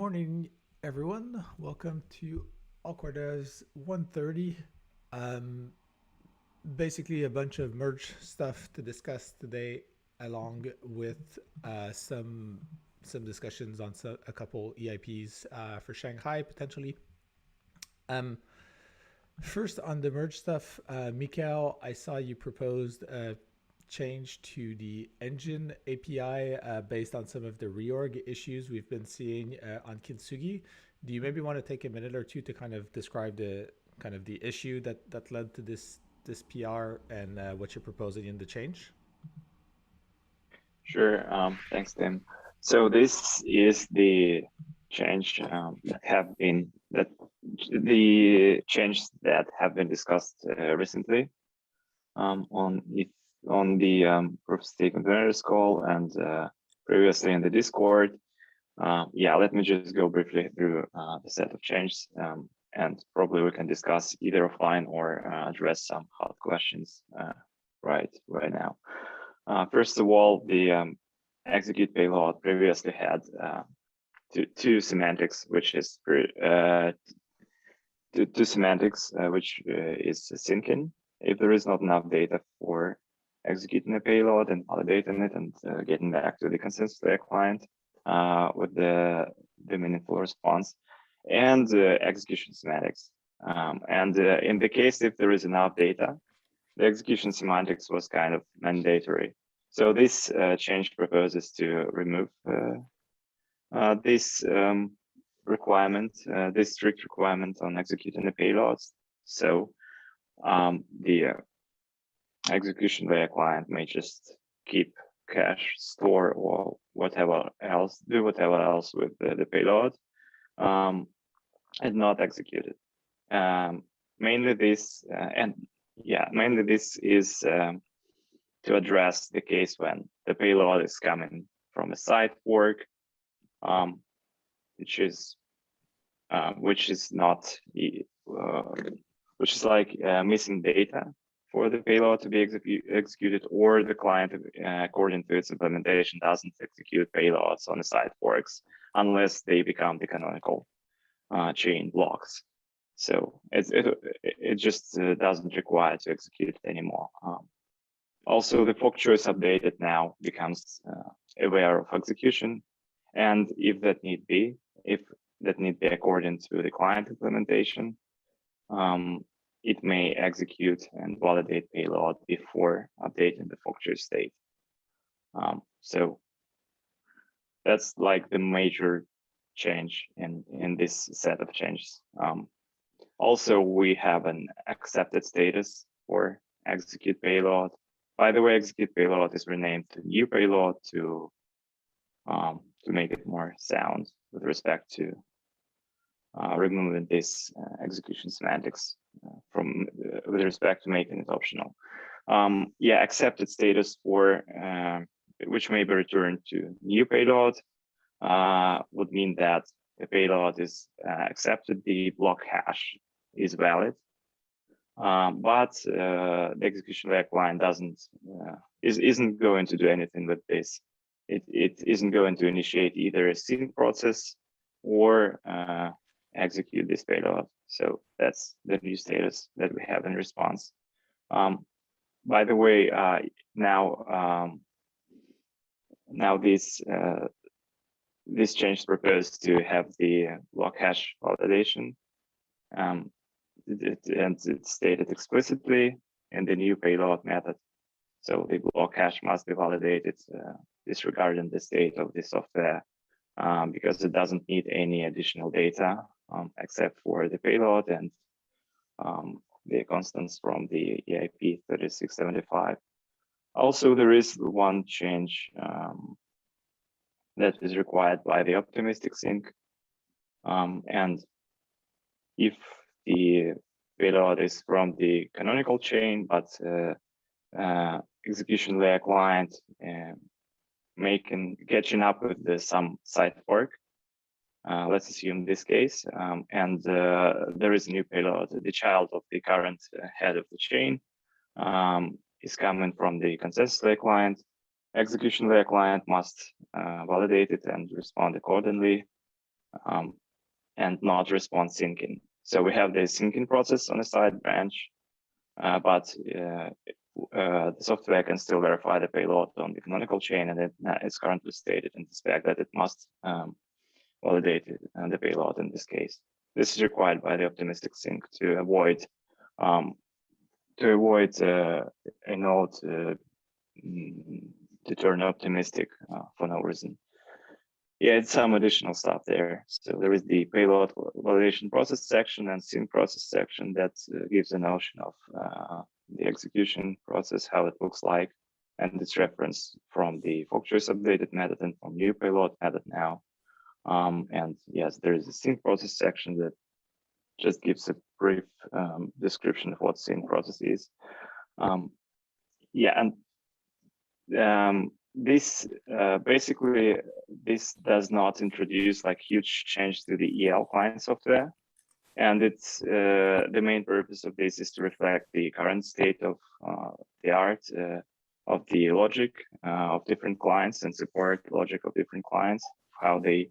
Morning, everyone. Welcome to authcodes 130. Basically, a bunch of merge stuff to discuss today, along with some discussions on a couple EIPs for Shanghai potentially. First, on the merge stuff, Mikhail, I saw you proposed a change to the engine API based on some of the reorg issues we've been seeing on Kintsugi. Do you maybe want to take a minute or two to kind of describe the issue that led to this PR and what you're proposing in the change? Sure. Thanks, Tim. So this is the change the changes that have been discussed recently on the proof of stake containers call and previously in the Discord. Let me just go briefly through the set of changes, and probably we can discuss either offline or address some hot questions right now. First of all, the execute payload previously had two semantics, which is two semantics, which is syncing if there is not enough data for executing a payload and validating it and getting back to the consensus layer client with the meaningful response, and execution semantics. In the case if there is enough data, the execution semantics was kind of mandatory. So this change proposes to remove this requirement, this strict requirement on executing the payloads. So the execution layer client may just keep cache, store, or whatever else with the payload and not execute it. Mainly this is to address the case when the payload is coming from a side fork, which is like missing data for the payload to be executed, or the client, according to its implementation, doesn't execute payloads on the side forks unless they become the canonical chain blocks. So it just doesn't require to execute it anymore. Also, the fork choice updated now becomes aware of execution, and if that need be according to the client implementation, it may execute and validate payload before updating the fork choice state. So that's like the major change in this set of changes. Also, we have an accepted status for execute payload. By the way, execute payload is renamed to new payload to make it more sound with respect to removing this execution semantics from with respect to making it optional. Yeah, accepted status for which may be returned to new payload would mean that the payload is accepted, the block hash is valid, but the execution layer client isn't going to do anything with this. It isn't going to initiate either a sync process or execute this payload. So that's the new status that we have in response. By the way, now this change is proposed to have the block hash validation, and it's stated explicitly in the new payload method. So the block hash must be validated disregarding the state of the software because it doesn't need any additional data except for the payload and the constants from the EIP 3675. Also, there is one change that is required by the optimistic sync. And if the payload is from the canonical chain, but execution layer client catching up with some side fork, let's assume this case, and there is a new payload, the child of the current head of the chain is coming from the consensus layer client. Execution layer client must validate it and respond accordingly, and not respond syncing. So we have the syncing process on the side branch, but the software can still verify the payload on the canonical chain, and it's currently stated in the spec that it must validate the payload in this case. This is required by the optimistic sync to avoid a node to turn optimistic for no reason. Yeah, it's some additional stuff there. So there is the payload validation process section and sync process section that gives a notion of the execution process, how it looks like, and its reference from the fork choice updated method and from new payload method now. And yes, there is a sync process section that just gives a brief description of what sync process is. Yeah, and this basically this does not introduce like huge change to the EL client software, and it's the main purpose of this is to reflect the current state of the art of the logic of different clients and support logic of different clients, how they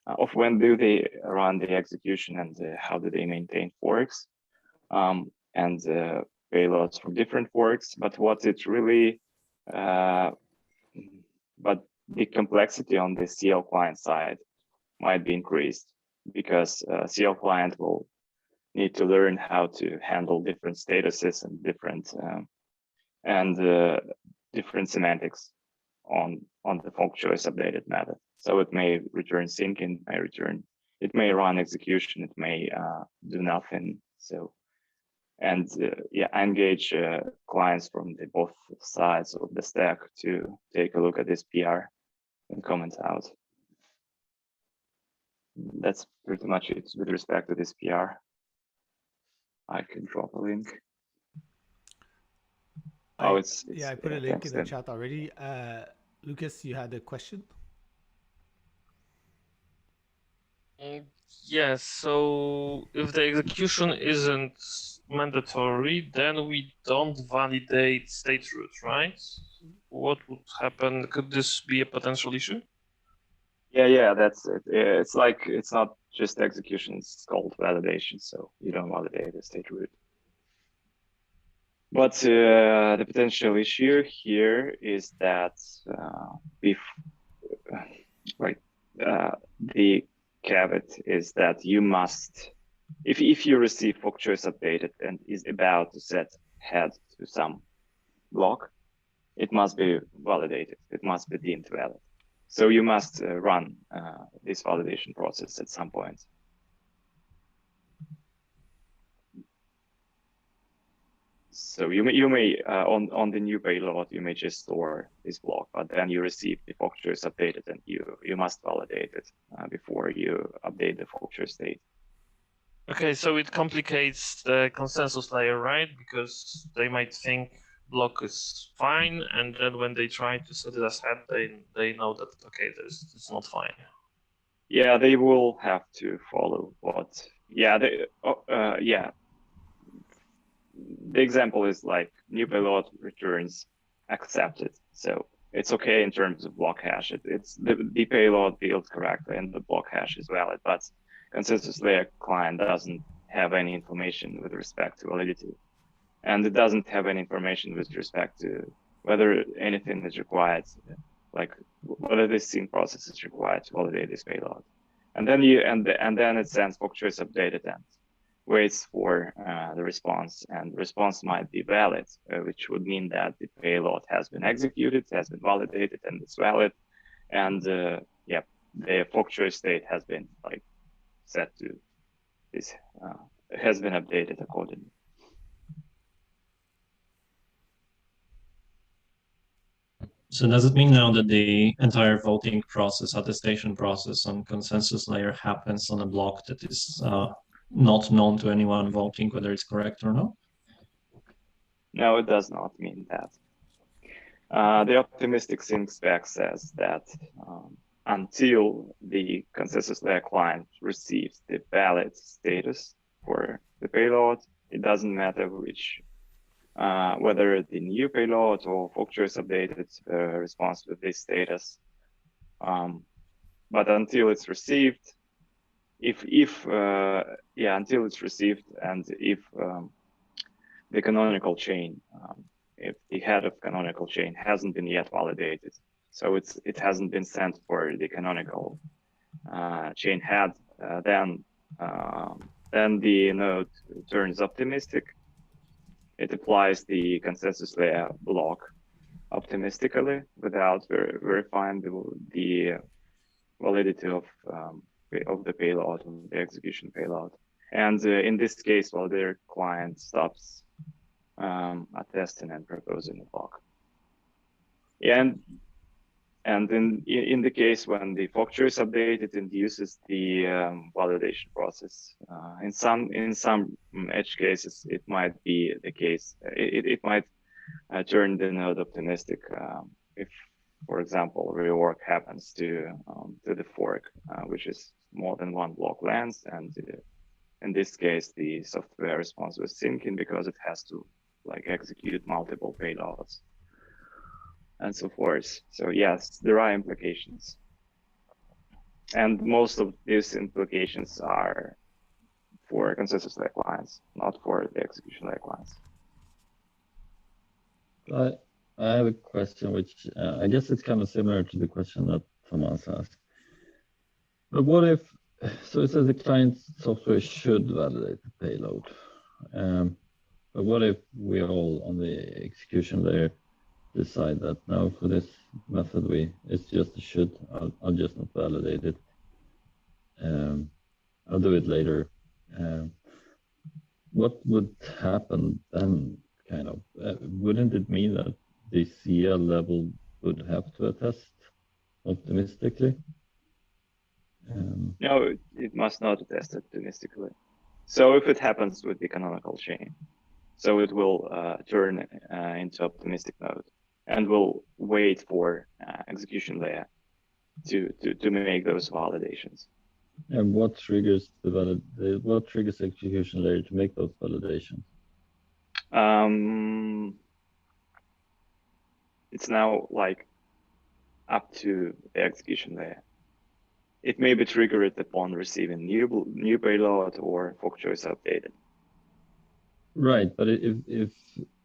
of when do they run the execution and how do they maintain forks and payloads from different forks. But what it really but the complexity on the CL client side might be increased because CL client will need to learn how to handle different statuses and different semantics on the fork choice updated method. So it may return syncing, it may run execution, it may do nothing. So, and yeah, I engage clients from both sides of the stack to take a look at this PR and comment out. That's pretty much it with respect to this PR. I can drop a link. Yeah, I put a link in the chat already. Lucas, you had a question? Yes, so if the execution isn't mandatory, then we don't validate state root, right? What would happen? Could this be a potential issue? Yeah, that's it. It's like, it's not just execution, it's called validation. So you don't validate the state root. But the potential issue here is that the caveat is that you must, if you receive fork choice updated and is about to set head to some block, it must be validated. It must be deemed valid. So you must run this validation process at some point. So you may on the new payload, you may just store this block, but then you receive the fork choice updated and you must validate it before you update the fork choice state. Okay, so it complicates the consensus layer, right? Because they might think block is fine, and then when they try to set it as head, they know that okay, it's not fine. Yeah, they will have to follow what. Yeah, yeah. The example is like new payload returns accepted, so it's okay in terms of block hash. It's the payload built correctly and the block hash is valid, but consensus layer client doesn't have any information with respect to validity, and it doesn't have any information with respect to whether anything is required, like whether this scene process is required to validate this payload. And then then it sends fork choice updated and waits for the response, and the response might be valid, which would mean that the payload has been executed, has been validated, and it's valid. And yeah, the fork choice state has been like set to this, has been updated accordingly. So does it mean now that the entire voting process, attestation process on consensus layer happens on a block that is not known to anyone voting whether it's correct or not? No, it does not mean that. The optimistic sync spec says that until the consensus layer client receives the valid status for the payload, it doesn't matter which, whether the new payload or fork choice updated response with this status. But until it's received, until it's received, and if the canonical chain, if the head of canonical chain hasn't been yet validated, so it hasn't been sent for the canonical chain head, then the node turns optimistic. It applies the consensus layer block optimistically without verifying the validity of the payload, of the execution payload. And in this case, validator client stops attesting and proposing a block. And in the case when the fork choice updated induces the validation process, in some edge cases it might be the case. It might turn the node optimistic if, for example, rework happens to the fork, which is more than one block length, and in this case the software response was syncing because it has to like execute multiple payloads and so forth. So yes, there are implications, and most of these implications are for consensus layer clients, not for the execution layer clients. I have a question which I guess it's kind of similar to the question that Thomas asked. But what if, so it says the client software should validate the payload. But what if we all on the execution layer decide that now for this method it's just a should, I'll just not validate it. I'll do it later. What would happen then, kind of? Wouldn't it mean that the CL level would have to attest optimistically? No, it must not attest optimistically. So if it happens with the canonical chain, so it will turn into optimistic node, and will wait for execution layer to make those validations. And what triggers what triggers execution layer to make those validations? It's now like up to the execution layer. It may be triggered upon receiving new payload or fork choice updated. Right, but if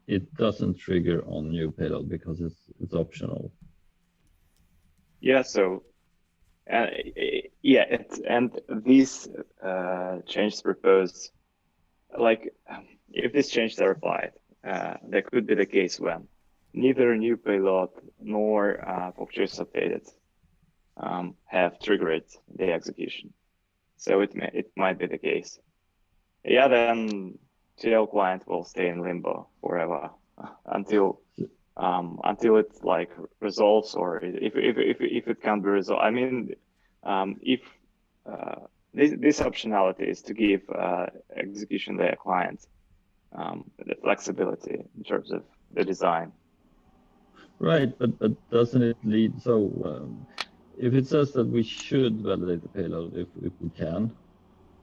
it doesn't trigger on new payload because it's optional. Yeah, so and these changes proposed, like if these changes are applied, there could be the case when neither new payload nor fork choice updated have triggered the execution. So it might be the case. Yeah, then GL client will stay in limbo forever until it like resolves, or if it can't be resolved. I mean, if this optionality is to give execution layer client the flexibility in terms of the design. Right, but doesn't it lead, so if it says that we should validate the payload if we can,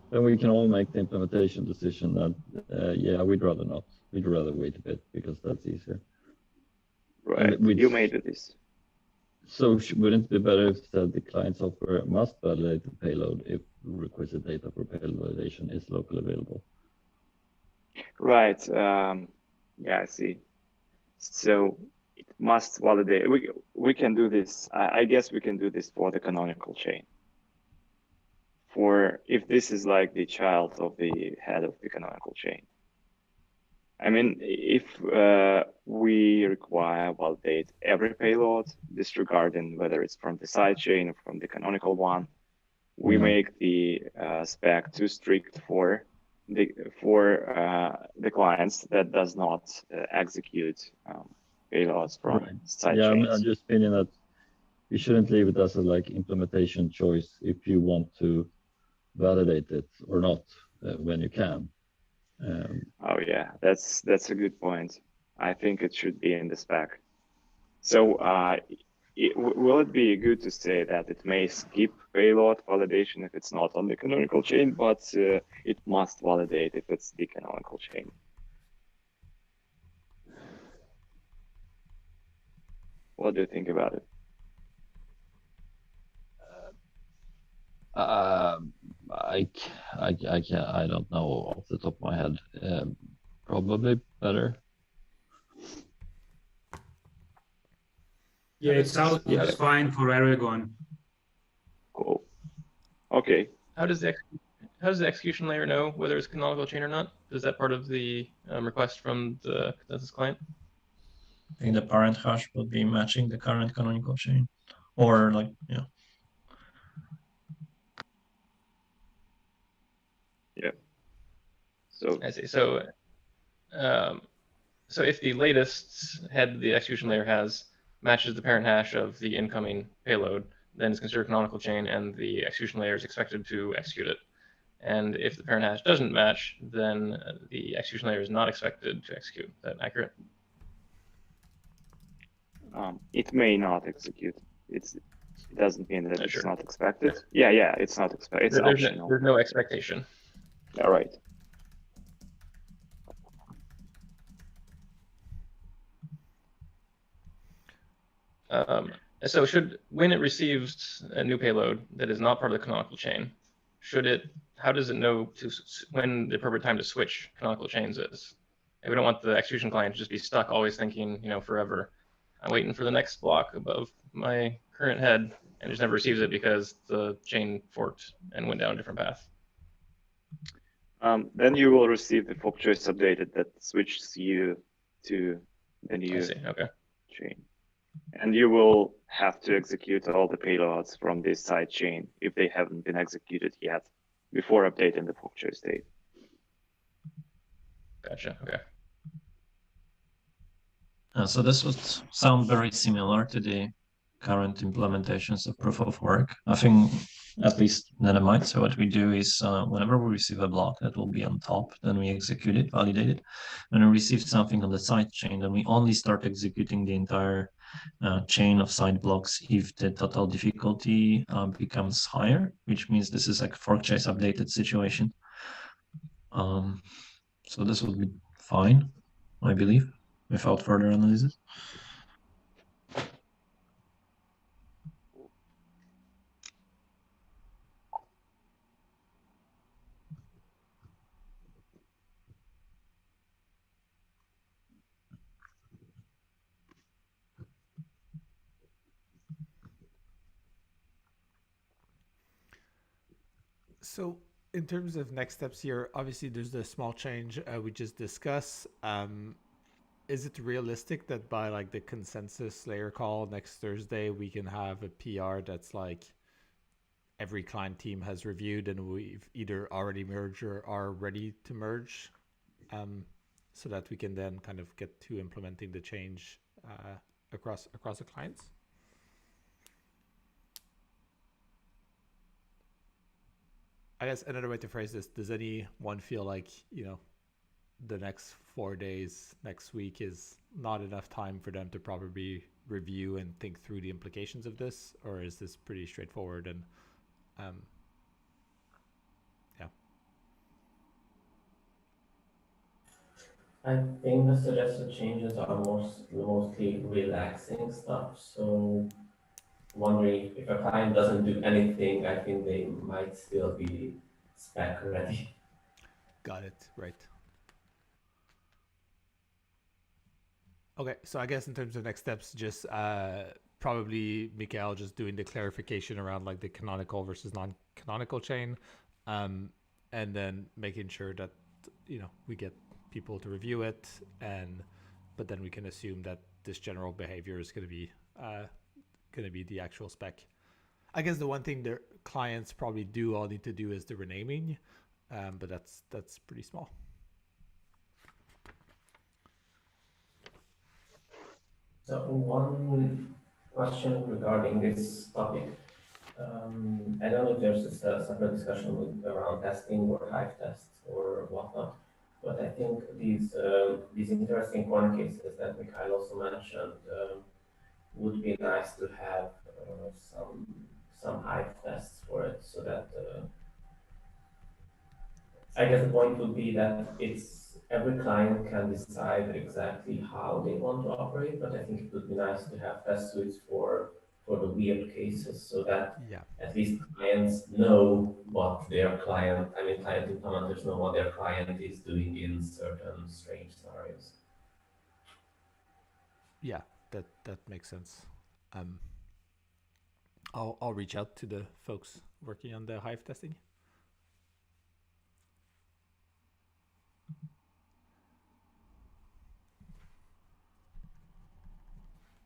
then we can all make the implementation decision that, yeah, we'd rather not. We'd rather wait a bit because that's easier. Right, you made this. So wouldn't it be better if said the client software must validate the payload if requested data for payload validation is locally available? Right, yeah, I see. So it must validate. We can do this. I guess we can do this for the canonical chain. For if this is like the child of the head of the canonical chain. I mean, if we require validate every payload, disregarding whether it's from the side chain or from the canonical one, we make the spec too strict for the clients that does not execute payloads from side chains. I'm just feeling that you shouldn't leave it as a like implementation choice if you want to validate it or not when you can. Oh yeah, that's a good point. I think it should be in the spec. So will it be good to say that it may skip payload validation if it's not on the canonical chain, but it must validate if it's the canonical chain? What do you think about it? I don't know off the top of my head. Probably better. Yeah, it sounds fine for Aragon. Cool. Okay. How does the execution layer know whether it's canonical chain or not? Is that part of the request from the consensus client? I think the parent hash will be matching the current canonical chain, or like, yeah. Yeah. So I see. So, so if the latest head the execution layer has matches the parent hash of the incoming payload, then it's considered canonical chain, and the execution layer is expected to execute it. And if the parent hash doesn't match, then the execution layer is not expected to execute. Is that accurate? it may not execute. It doesn't mean that it's not expected. Yeah, it's not expected. It's optional. There's no expectation. All right. So when it receives a new payload that is not part of the canonical chain, how does it know when the appropriate time to switch canonical chains is? And we don't want the execution client to just be stuck always thinking, forever, I'm waiting for the next block above my current head, and just never receives it because the chain forked and went down a different path. Then you will receive the fork choice updated that switches you to the new chain. And you will have to execute all the payloads from this side chain if they haven't been executed yet before updating the fork choice state. Gotcha. Okay. So this would sound very similar to the current implementations of proof of work. I think at least Dynamite. So what we do is whenever we receive a block that will be on top, then we execute it, validate it. When we receive something on the side chain, then we only start executing the entire chain of side blocks if the total difficulty becomes higher, which means this is like fork choice updated situation. So this would be fine, I believe, without further analysis. So in terms of next steps here, obviously there's the small change we just discussed. Is it realistic that by like the consensus layer call next Thursday, we can have a PR that's like every client team has reviewed and we've either already merged or are ready to merge, so that we can then kind of get to implementing the change across the clients? I guess another way to phrase this: does anyone feel like the next 4 days, next week is not enough time for them to probably review and think through the implications of this, or is this pretty straightforward and yeah? I think the suggested changes are mostly relaxing stuff. So wondering if a client doesn't do anything, I think they might still be spec ready. Got it. Right. Okay, so I guess in terms of next steps, just probably Mikael just doing the clarification around like the canonical versus non-canonical chain, and then making sure that we get people to review it, but then we can assume that this general behavior is going to be the actual spec. I guess the one thing the clients probably all need to do is the renaming, but that's pretty small. So one question regarding this topic. I don't know if there's a separate discussion around testing or hive tests or whatnot, but I think these interesting corner cases that Mikhail also mentioned would be nice to have some hive tests for it, so that I guess the point would be that every client can decide exactly how they want to operate, but I think it would be nice to have test suites for the weird cases, so that at least clients know what their client implementers know what their client is doing in certain strange scenarios. Yeah, that makes sense. I'll reach out to the folks working on the hive testing.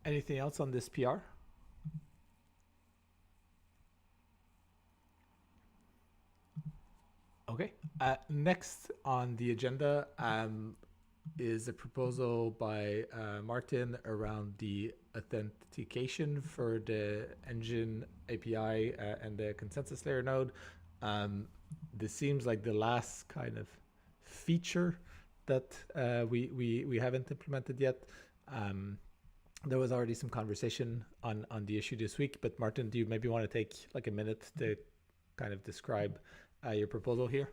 Anything else on this PR? Okay. Next on the agenda is a proposal by Martin around the authentication for the engine API and the consensus layer node. This seems like the last kind of feature that we haven't implemented yet. There was already some conversation on the issue this week, but Martin, do you maybe want to take like a minute to kind of describe your proposal here?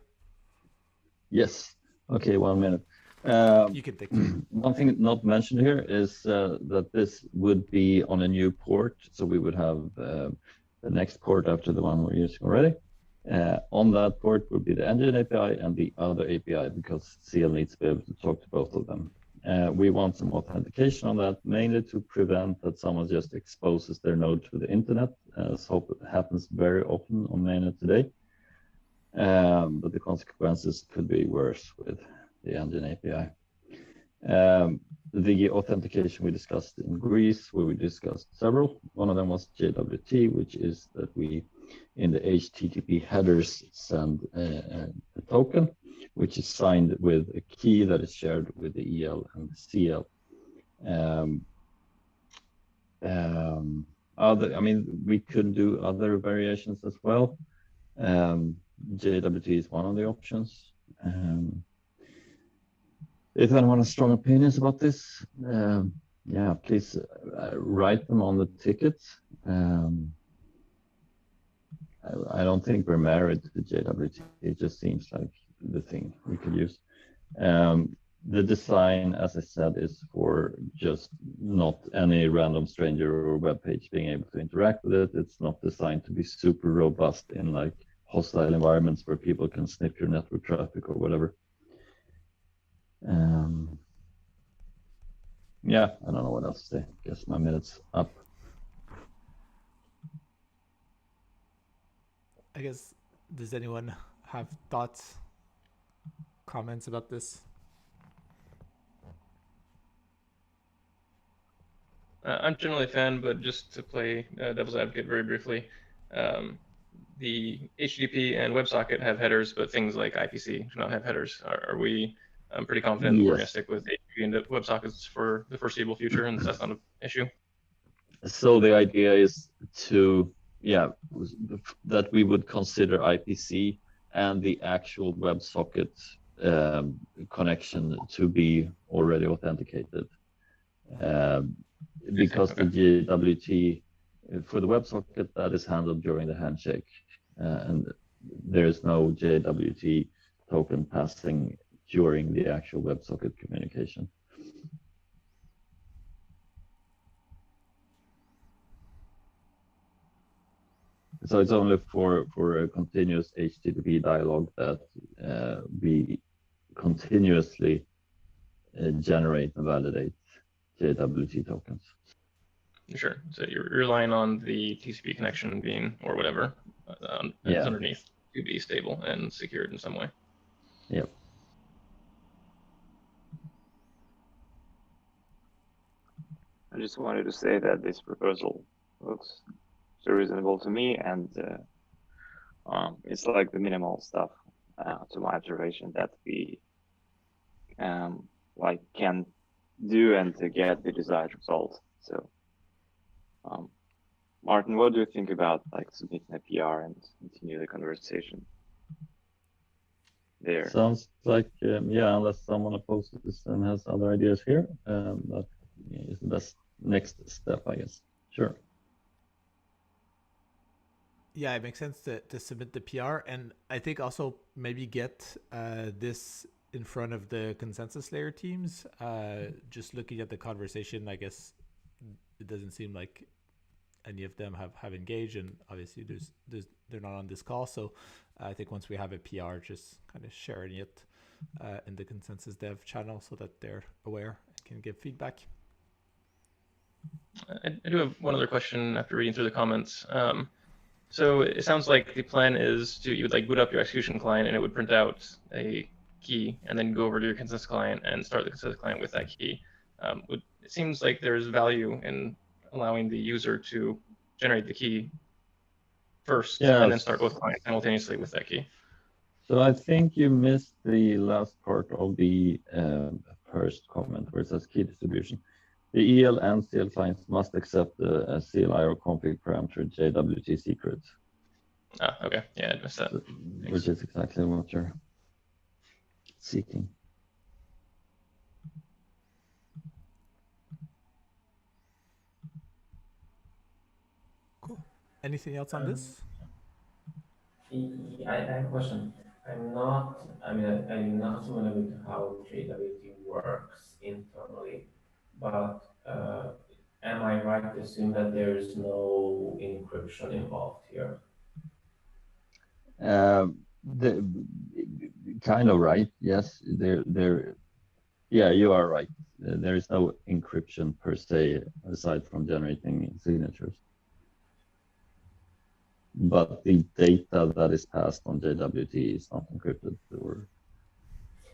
Yes. Okay, 1 minute. You can take one thing not mentioned here is that this would be on a new port, so we would have the next port after the one we're using already. On that port would be the engine API and the other API, because CL needs to be able to talk to both of them. We want some authentication on that, mainly to prevent that someone just exposes their node to the internet, as hope it happens very often on mainnet today. But the consequences could be worse with the engine API. The authentication we discussed in Greece, where we discussed several. One of them was JWT, which is that we, in the HTTP headers, send a token, which is signed with a key that is shared with the EL and the CL. We could do other variations as well. JWT is one of the options. If anyone has strong opinions about this, please write them on the tickets. I don't think we're married to JWT. It just seems like the thing we could use. The design, as I said, is for just not any random stranger or web page being able to interact with it. It's not designed to be super robust in like hostile environments where people can sniff your network traffic or whatever. I don't know what else to say. I guess my minute's up. I guess, does anyone have thoughts, comments about this? I'm generally a fan, but just to play devil's advocate very briefly, the HTTP and WebSocket have headers, but things like IPC do not have headers. Are we pretty confident that we're going to stick with HTTP and WebSockets for the foreseeable future, and that's not an issue? So the idea is to, that we would consider IPC and the actual WebSocket connection to be already authenticated. Because the JWT for the WebSocket, that is handled during the handshake, and there is no JWT token passing during the actual WebSocket communication. So it's only for a continuous HTTP dialogue that we continuously generate and validate JWT tokens. Sure. So you're relying on the TCP connection being, or whatever, that's underneath to be stable and secured in some way. Yep. I just wanted to say that this proposal looks so reasonable to me, and it's like the minimal stuff, to my observation, that we like can do and to get the desired result. So, Martin, what do you think about like submitting a PR and continue the conversation there? Sounds like yeah, unless someone opposes this and has other ideas here, that is the best next step, I guess. Sure. Yeah, it makes sense to submit the PR, and I think also maybe get this in front of the consensus layer teams. Just looking at the conversation, I guess it doesn't seem like any of them have engaged, and obviously they're not on this call. So I think once we have a PR, just kind of sharing it in the consensus dev channel so that they're aware and can give feedback. I do have one other question after reading through the comments. So it sounds like the plan is you would like boot up your execution client and it would print out a key and then go over to your consensus client and start the consensus client with that key. It seems like there's value in allowing the user to generate the key first and then start both clients simultaneously with that key. So I think you missed the last part of the first comment where it says key distribution. The EL and CL clients must accept a CLI or config parameter JWT secret. Okay, yeah, I missed that. Which is exactly what you're seeking. Cool. Anything else on this? I have a question. I'm not familiar with how JWT works internally, but am I right to assume that there is no encryption involved here? Kind of right. Yes, yeah, you are right. There is no encryption per se aside from generating signatures. But the data that is passed on JWT is not encrypted or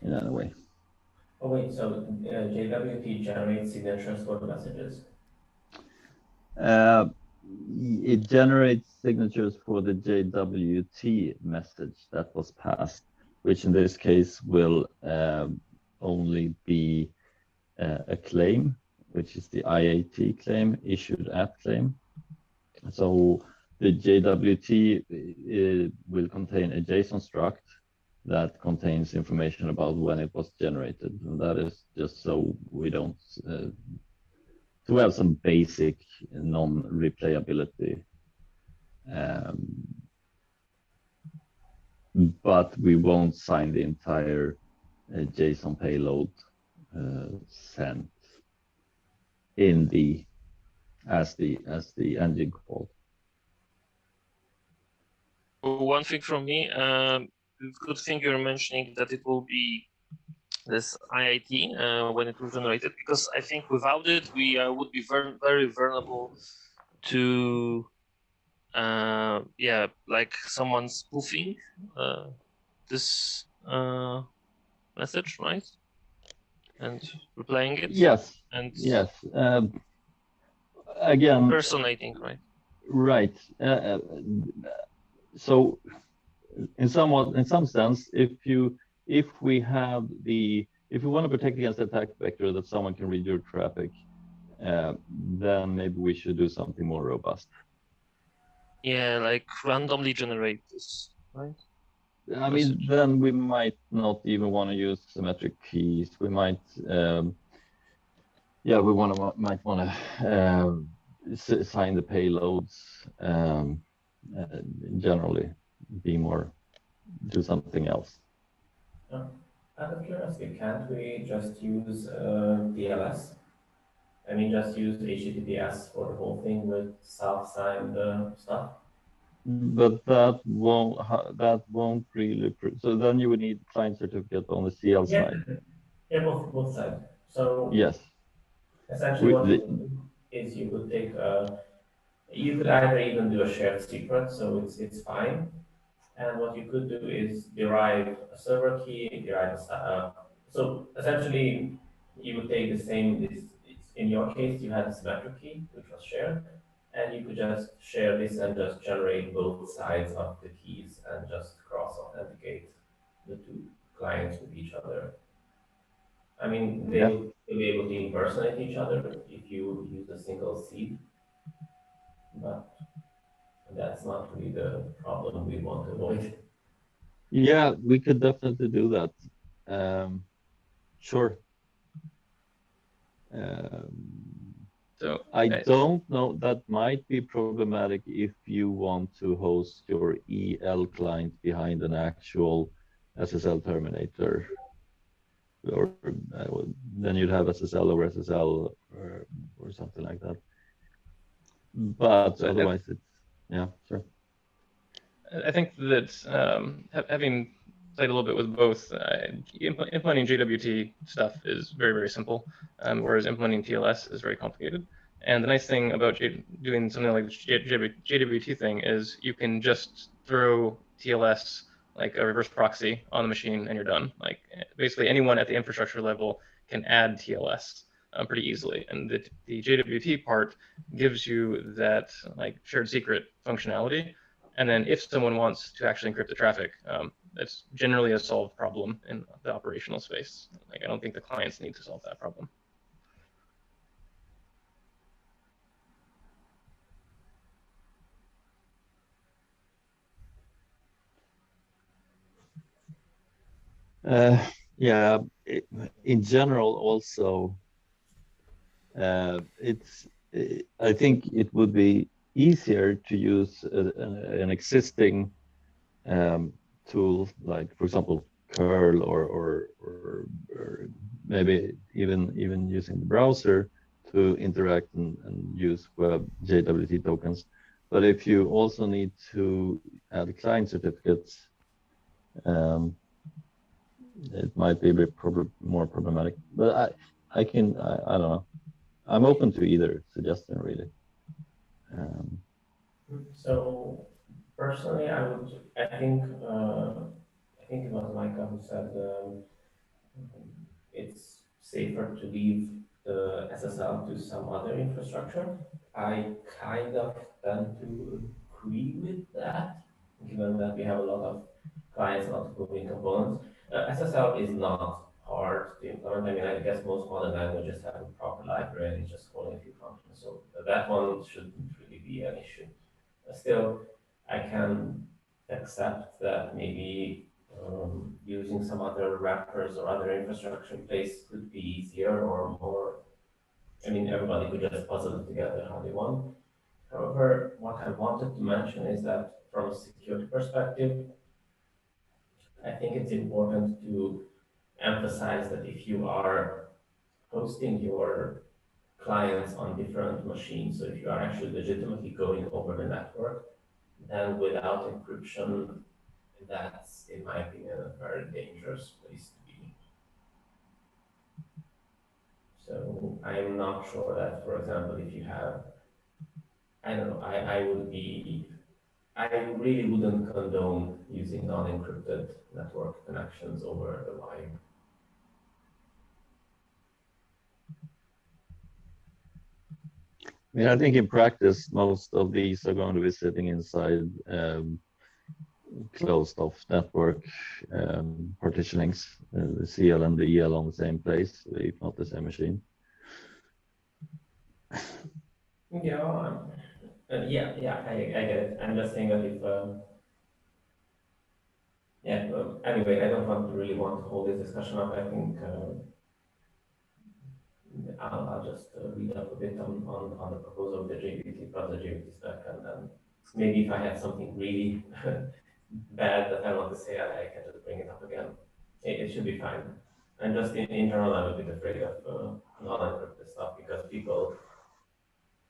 in any way. Oh wait, so JWT generates signatures for the messages? It generates signatures for the JWT message that was passed, which in this case will only be a claim, which is the IAT claim, issued at claim. So the JWT will contain a JSON struct that contains information about when it was generated, and that is just so we don't to have some basic non-replayability. But we won't sign the entire JSON payload sent in the as the engine call. One thing from me, good thing you're mentioning that it will be this IIT when it was generated, because I think without it we would be very vulnerable to like someone spoofing this message, right? And replaying it. Yes. And yes. Again. Impersonating, right? Right. So, in some sense, if we want to protect against the attack vector that someone can read your traffic, then maybe we should do something more robust. Yeah, like randomly generate this, right? I mean, then we might not even want to use symmetric keys. We might, yeah, might want to assign the payloads. Generally, do something else. Out of curiosity, can't we just use DLS? I mean, just use HTTPS for the whole thing with self-signed stuff? But that won't really. So then you would need client certificate on the CL side. Yeah, both sides. So Yes. essentially, what you would do is you would take you could either even do a shared secret, so it's fine. And what you could do is derive a server key, so essentially you would take the same, in your case, you had a symmetric key, which was shared, and you could just share this and just generate both sides of the keys and just cross-authenticate the two clients with each other. I mean, they will be able to impersonate each other if you use a single seed, but that's not really the problem we want to avoid. Yeah, we could definitely do that. Sure. So I don't know. That might be problematic if you want to host your EL client behind an actual SSL terminator, or then you'd have SSL over SSL or something like that. But otherwise, yeah, sure. I think that having played a little bit with both, implementing JWT stuff is very, very simple, whereas implementing TLS is very complicated. And the nice thing about doing something like the JWT thing is you can just throw TLS like a reverse proxy on the machine and you're done. Like basically anyone at the infrastructure level can add TLS pretty easily. And the JWT part gives you that like shared secret functionality. And then if someone wants to actually encrypt the traffic, that's generally a solved problem in the operational space. Like I don't think the clients need to solve that problem. Yeah, in general, also, I think it would be easier to use an existing tool, like for example, curl or maybe even using the browser to interact and use web JWT tokens. But if you also need to add client certificates, it might be a bit more problematic. But I don't know. I'm open to either suggestion, really. So personally, I think it was Micah who said it's safer to leave the SSL to some other infrastructure. I kind of tend to agree with that, given that we have a lot of clients, a lot of moving components. SSL is not hard to implement. I mean, I guess most modern languages have a proper library and it's just calling a few functions. So that one shouldn't really be an issue. Still, I can accept that maybe using some other wrappers or other infrastructure in place could be easier or more. I mean, everybody could just puzzle it together how they want. However, what I wanted to mention is that from a security perspective, I think it's important to emphasize that if you are hosting your clients on different machines, so if you are actually legitimately going over the network, then without encryption, that's, in my opinion, a very dangerous place to be. So I'm not sure that, for example, if you have, I don't know, I really wouldn't condone using non-encrypted network connections over the wire. I mean, I think in practice, most of these are going to be sitting inside closed off network partitionings, the CL and the EL on the same place, if not the same machine. Yeah, I get it. I'm just saying that if Yeah, anyway, I don't really want to hold this discussion up. I think I'll just read up a bit on the proposal of the JVT plus the JVT spec, and then maybe if I have something really bad that I want to say, I can just bring it up again. It should be fine. And just in general, I'm a bit afraid of non-encrypted stuff because people,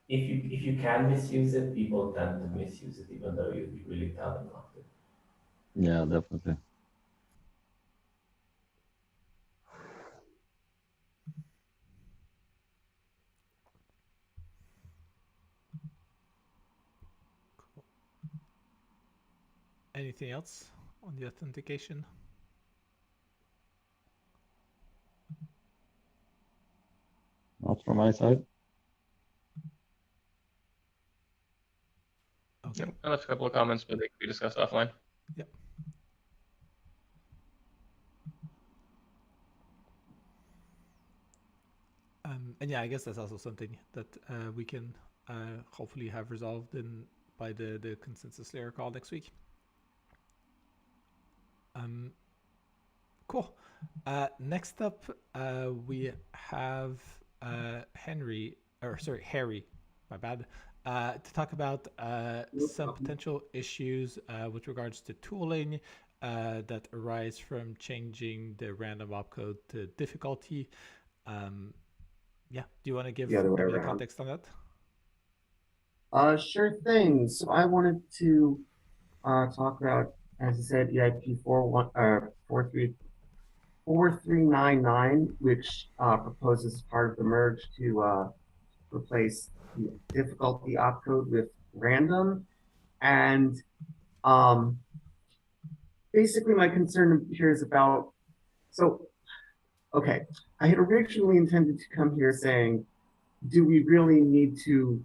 if you can misuse it, people tend to misuse it, even though you really tell them not to. Yeah, definitely. Anything else on the authentication? Not from my side. Okay. I left a couple of comments, but they could be discussed offline. Yep. And yeah, I guess that's also something that we can hopefully have resolved by the consensus layer call next week. Cool. Next up, we have Harry, my bad, to talk about some potential issues with regards to tooling that arise from changing the random opcode to difficulty. Yeah, do you want to give The other way maybe the around. context on that? Sure thing. So I wanted to talk about, as I said, EIP 4399, which proposes part of the merge to replace the difficulty opcode with random. And basically my concern here is about, so, okay, I had originally intended to come here saying, do we really need to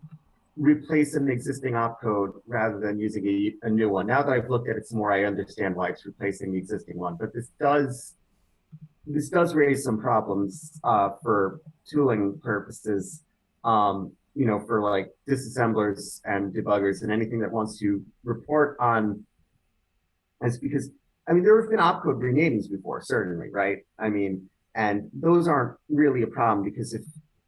replace an existing opcode rather than using a new one? Now that I've looked at it some more, I understand why it's replacing the existing one, but this does raise some problems for tooling purposes, you know, for like disassemblers and debuggers and anything that wants to report on, as because, I mean, there have been opcode renamings before, certainly, right? I mean, and those aren't really a problem because if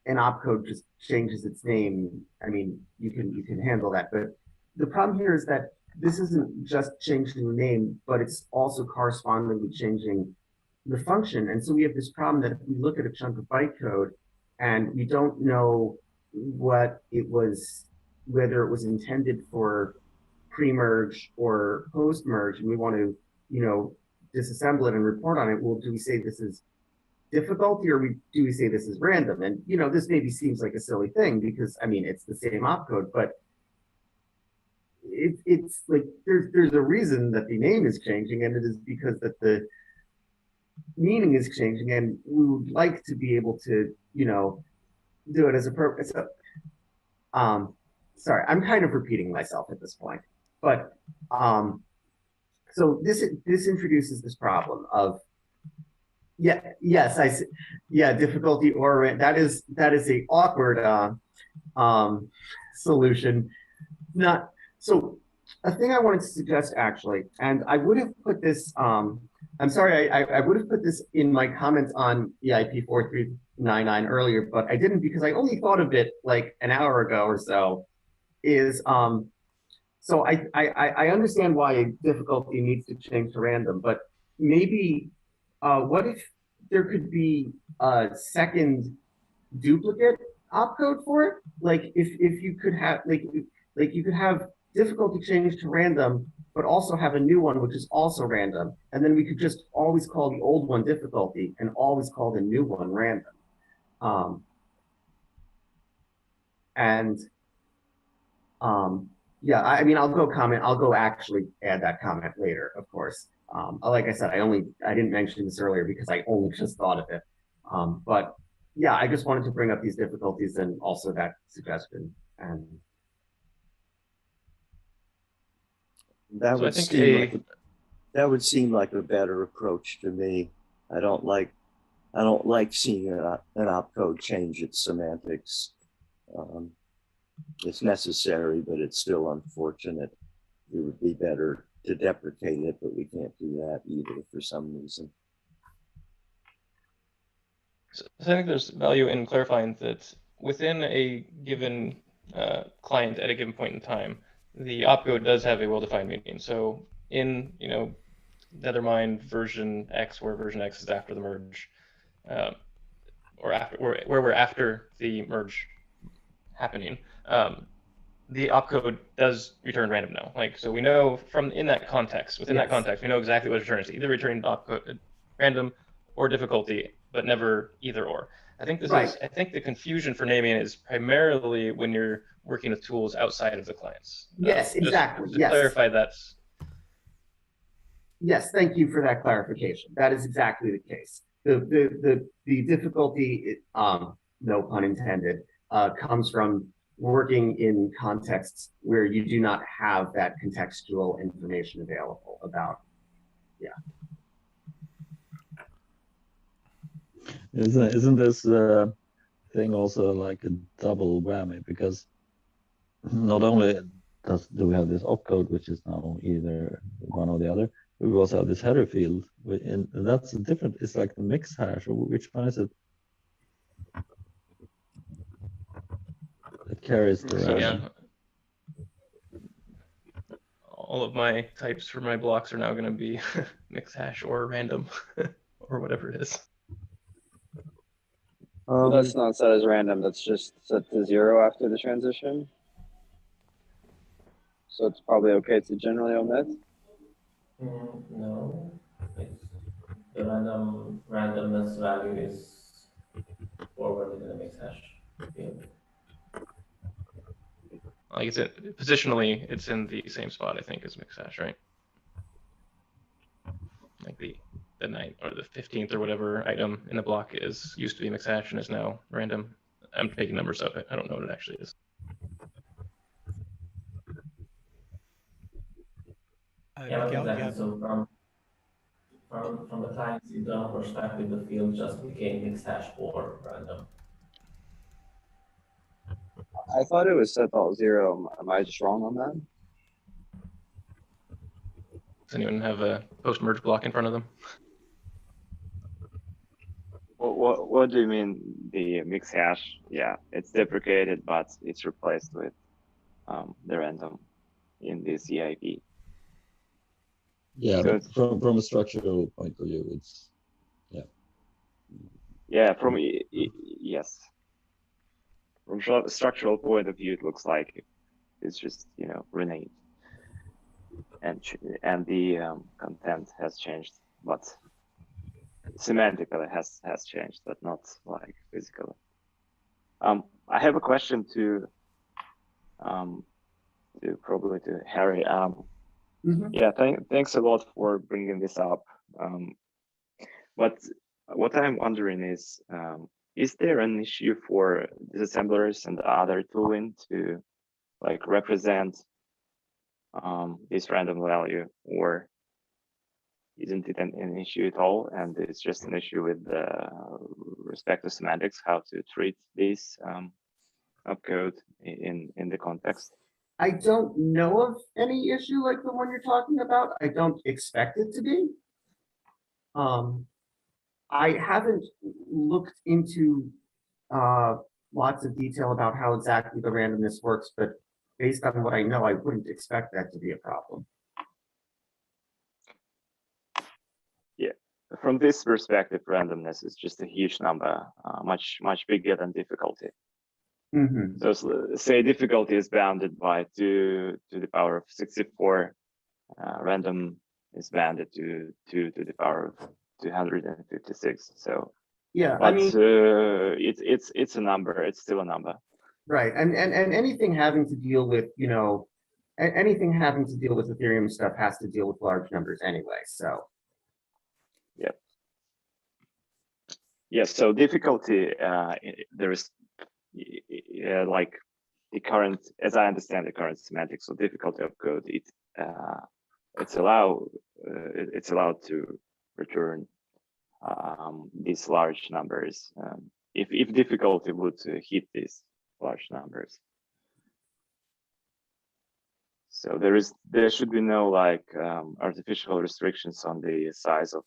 an opcode just changes its name, I mean, you can handle that. But the problem here is that this isn't just changing the name, but it's also correspondingly changing the function. And so we have this problem that if we look at a chunk of bytecode and we don't know what it was, whether it was intended for pre-merge or post-merge, and we want to, you know, disassemble it and report on it, well, do we say this is difficulty or do we say this is random? And, you know, this maybe seems like a silly thing because, I mean, it's the same opcode, but it's like there's a reason that the name is changing, and it is because that the meaning is changing, and we would like to be able to, you know, do it as a purpose. Sorry, I'm kind of repeating myself at this point, but so this introduces this problem of difficulty or that is a awkward solution. Not so. A thing I wanted to suggest actually, and I would have put this. I'm sorry, I would have put this in my comments on EIP 4399 earlier, but I didn't because I only thought of it like an hour ago or so. Is so I understand why difficulty needs to change to random, but maybe what if there could be a second duplicate opcode for it? Like if you could have like you could have difficulty change to random, but also have a new one which is also random, and then we could just always call the old one difficulty and always call the new one random. Yeah, I mean, I'll go actually add that comment later, of course. Like I said, I didn't mention this earlier because I only just thought of it. But yeah, I just wanted to bring up these difficulties and also that suggestion. And that would seem like a better approach to me. I don't like seeing an opcode change its semantics. It's necessary, but it's still unfortunate. It would be better to deprecate it, but we can't do that either for some reason. So I think there's value in clarifying that within a given client at a given point in time, the opcode does have a well-defined meaning. So in Nethermind version X, where version X is after the merge, or after where we're after the merge happening, the opcode does return random now. Like, so we know from in that context, within that context, we know exactly what it returns, either returning opcode random or difficulty, but never either or. I think this is, I think the confusion for naming is primarily when you're working with tools outside of the clients. Yes, exactly. Just to clarify that. Yes, thank you for that clarification. That is exactly the case. The difficulty, no pun intended, comes from working in contexts where you do not have that contextual information available about, Isn't this thing also like a double whammy? Because not only do we have this opcode, which is now either one or the other, we also have this header field, and that's different. It's like the mix hash, or which one is it? It carries the random. All of my types for my blocks are now going to be mix hash or random or whatever it is. That's not set as random. That's just set to 0 after the transition. So it's probably okay to generally omit. No, the randomness value is forwarded in a mix hash field. Like positionally, it's in the same spot, I think, as mix hash, right? Like the 9th or the 15th or whatever item in the block used to be mix hash and is now random. I'm taking numbers out. I don't know what it actually is. Miguel, exactly. So from the client's internal perspective, the field just became mix hash or random. I thought it was set to 0. Am I just wrong on that? Does anyone have a post-merge block in front of them? What do you mean the mix hash? Yeah, it's deprecated, but it's replaced with the random in this EIP. Yeah, so from a structural point of view, it's from yes. From a structural point of view, it looks like it's just renamed, and the content has changed, but semantically has changed, but not like physically. I have a question to probably to Harry. Yeah, thanks a lot for bringing this up. But what I'm wondering is there an issue for disassemblers and other tooling to like represent this random value, or isn't it an issue at all? And it's just an issue with respect to semantics, how to treat this opcode in the context? I don't know of any issue like the one you're talking about. I don't expect it to be. I haven't looked into lots of detail about how exactly the randomness works, but based on what I know, I wouldn't expect that to be a problem. Yeah, from this perspective, randomness is just a huge number, much bigger than difficulty. So say difficulty is bounded by 2 to the power of 64. Random is bounded to 2 to the power of 256. So yeah, but I mean, it's a number. It's still a number. Right, and anything having to deal with anything having to deal with Ethereum stuff has to deal with large numbers anyway. So yeah. Yes. So difficulty there is. Like the current, as I understand the current semantics of difficulty of code, it's allowed to return these large numbers if difficulty would hit these large numbers. So there should be no like artificial restrictions on the size of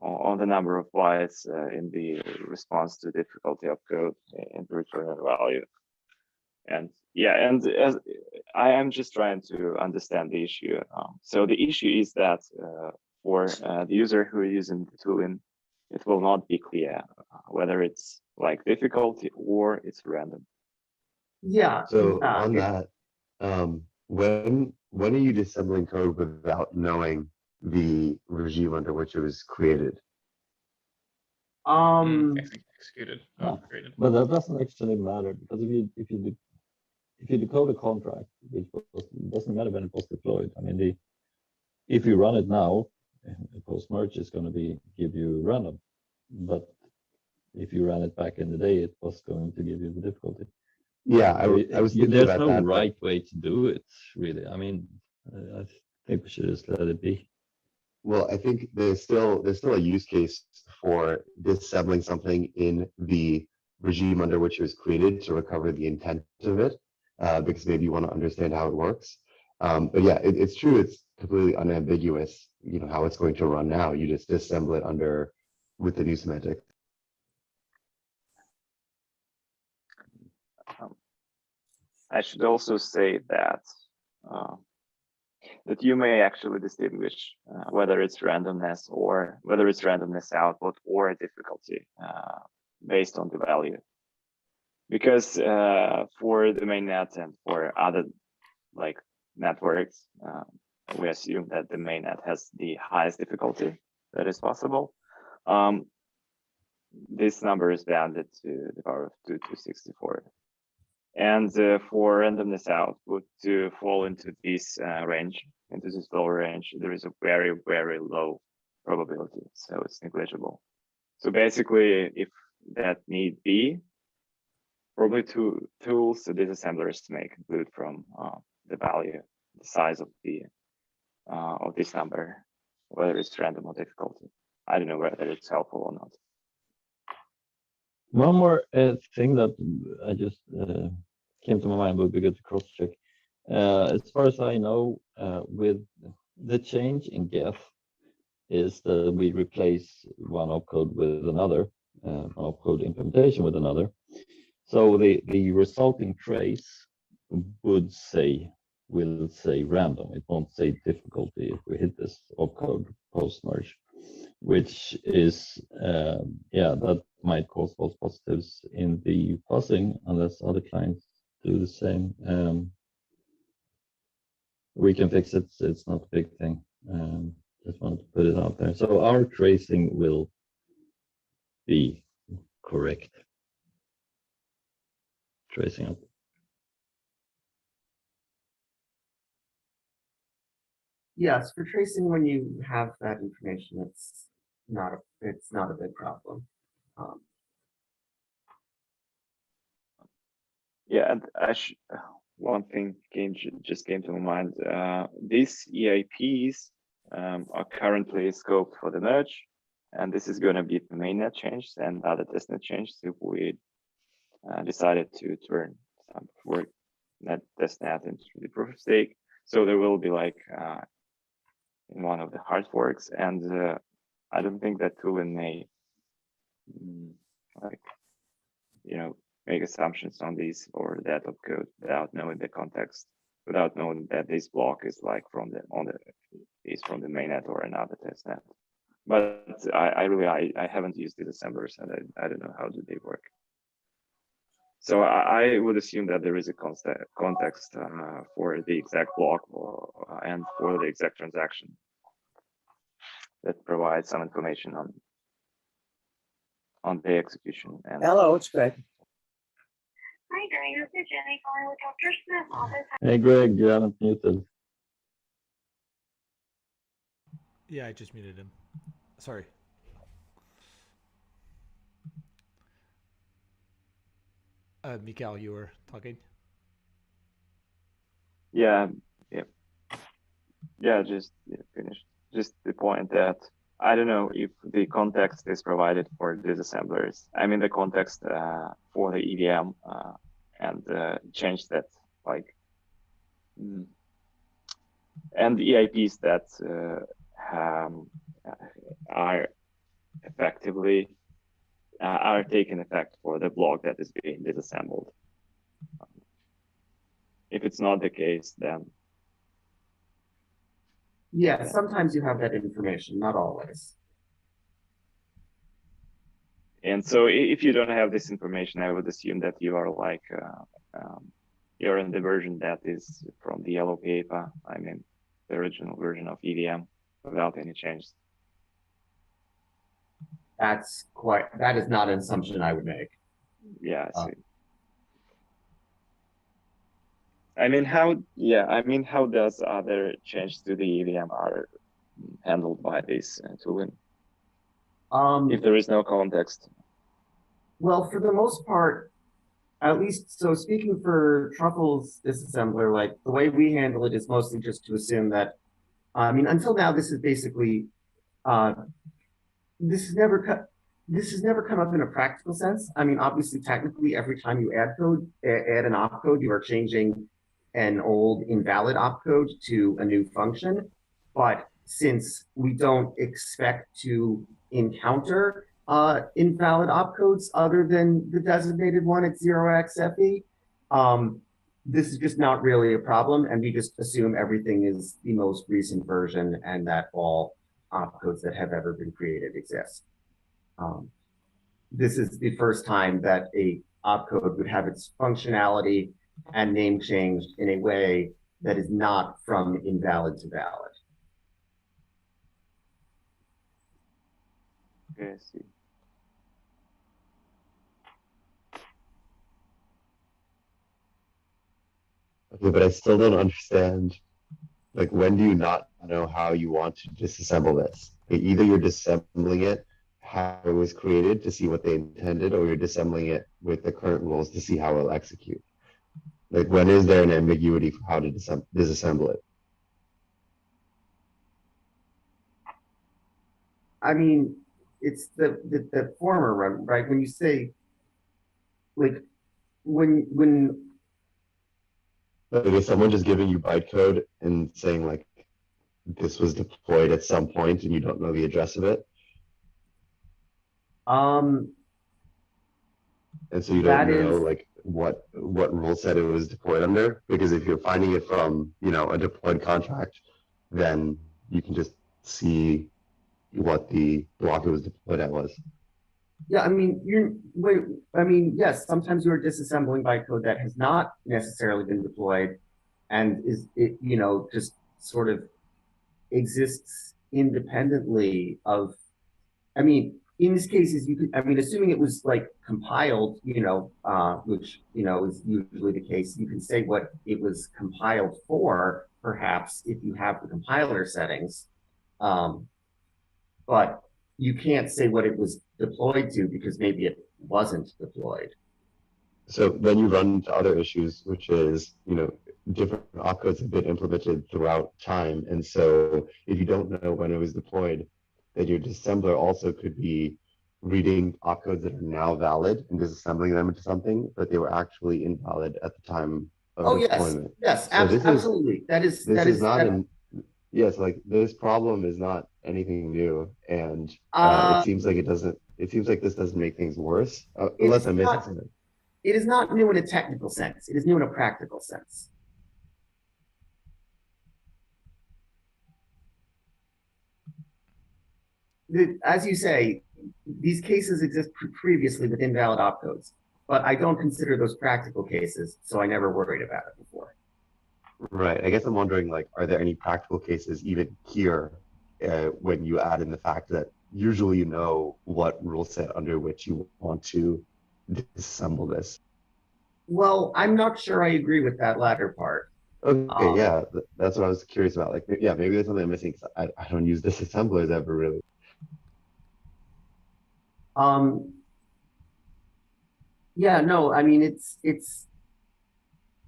on the number of bytes in the response to difficulty of code in the return value. And yeah, and as I am just trying to understand the issue. So the issue is that for the user who is using the tooling, it will not be clear whether it's like difficulty or it's random. Yeah. So on that, when are you disassembling code without knowing the regime under which it was created? Executed, Yeah, not created. but that doesn't actually matter, because if you decode a contract, it doesn't matter when it was deployed. I mean, if you run it now, post merge is going to give you random, but if you ran it back in the day, it was going to give you the difficulty. Yeah, I was thinking there's about no that, right way to do it, really. I mean, I think we should just let it be. Well, I think there's still a use case for disassembling something in the regime under which it was created to recover the intent of it, because maybe you want to understand how it works. But yeah, it's true. It's completely unambiguous, you know, how it's going to run now. You just disassemble it with the new semantic. I should also say that that you may actually distinguish whether it's randomness or whether it's randomness output or difficulty based on the value. Because for the mainnet and for other like networks, we assume that the mainnet has the highest difficulty that is possible. This number is bounded to the power of 2 to 64. And for randomness output to fall into this range, into this lower range, there is a very, very low probability. So it's negligible. So basically, if that need be, probably two tools the disassemblers may conclude from the value, the size of this number, whether it's random or difficulty. I don't know whether it's helpful or not. One more thing that I just came to my mind would be good to cross-check. As far as I know, with the change in GEF is that we replace one opcode with another, one opcode implementation with another. So the resulting trace will say random. It won't say difficulty if we hit this opcode post-merge, which is, that might cause false positives in the fuzzing unless other clients do the same. We can fix it. It's not a big thing. Just wanted to put it out there. So our tracing will be correct. Tracing up. Yes, for tracing, when you have that information, it's not a big problem. Yeah, and one thing just came to my mind. These EIPs are currently scoped for the merge, and this is going to be the mainnet change and other testnet changes if we decided to turn some work net testnet into the proof of stake. So there will be like in one of the hard forks, and I don't think that tooling may make assumptions on these or that of code without knowing the context, without knowing that this block is like from the mainnet or another testnet. But I haven't used the assemblers, and I don't know how do they work. So I would assume that there is a context for the exact block and for the exact transaction that provides some information on the execution. And hello, it's Greg. Hi, Greg. This is Jenny calling with Dr. Smith's office. Hey, Greg, you haven't muted. Yeah, I just muted him. Sorry. Mikael, you were talking? Yeah, just finished. Just the point that I don't know if the context is provided for disassemblers. I mean the context for the EVM and change that like And the EIPs that are effectively are taking effect for the block that is being disassembled. If it's not the case, then yeah, sometimes you have that information, not always. and so if you don't have this information, I would assume that you are like you're in the version that is from the yellow paper. I mean, the original version of EVM without any changes. That is not an assumption I would make. Yeah, I see. I mean, how does other changes to the EVM are handled by this tooling? If there is no context. Well, for the most part, at least, so speaking for Truffle's disassembler, like the way we handle it is mostly just to assume that, I mean, until now, this is basically, this has never come up in a practical sense. I mean, obviously, technically, every time you add an opcode, you are changing an old invalid opcode to a new function. But since we don't expect to encounter invalid opcodes other than the designated one at 0xFE, this is just not really a problem, and we just assume everything is the most recent version and that all opcodes that have ever been created exist. This is the first time that a opcode would have its functionality and name changed in a way that is not from invalid to valid. Okay, I see. Okay, but I still don't understand. Like, when do you not know how you want to disassemble this? Either you're disassembling it how it was created to see what they intended, or you're disassembling it with the current rules to see how it'll execute. Like, when is there an ambiguity for how to disassemble it? I mean, it's the former run, right? When you say, like, when like, is someone just giving you bytecode and saying like this was deployed at some point and you don't know the address of it? And so you don't know like what rule set it was deployed under, because if you're finding it from, you know, a deployed contract, then you can just see what the block it was deployed at was. Yeah, I mean, yes, sometimes you're disassembling bytecode that has not necessarily been deployed and you know, just sort of exists independently of, I mean, in these cases, you could, I mean, assuming it was like compiled, you know, which, you know, is usually the case, you can say what it was compiled for, perhaps, if you have the compiler settings. But you can't say what it was deployed to because maybe it wasn't deployed. So then you run into other issues, which is, you know, different opcodes have been implemented throughout time. And so if you don't know when it was deployed, then your disassembler also could be reading opcodes that are now valid and disassembling them into something, but they were actually invalid at the time of deployment. Yes, so absolutely. Yes, like this problem is not anything new, and it seems like this doesn't make things worse, unless I'm missing something. It is not new in a technical sense. It is new in a practical sense. As you say, these cases exist previously with invalid opcodes, but I don't consider those practical cases, so I never worried about it before. Right. I guess I'm wondering, like, are there any practical cases even here when you add in the fact that usually you know what rule set under which you want to disassemble this? Well, I'm not sure I agree with that latter part. Okay, yeah, that's what I was curious about. Like, yeah, maybe there's something I'm missing because I don't use disassemblers ever really. Yeah, no, I mean, it's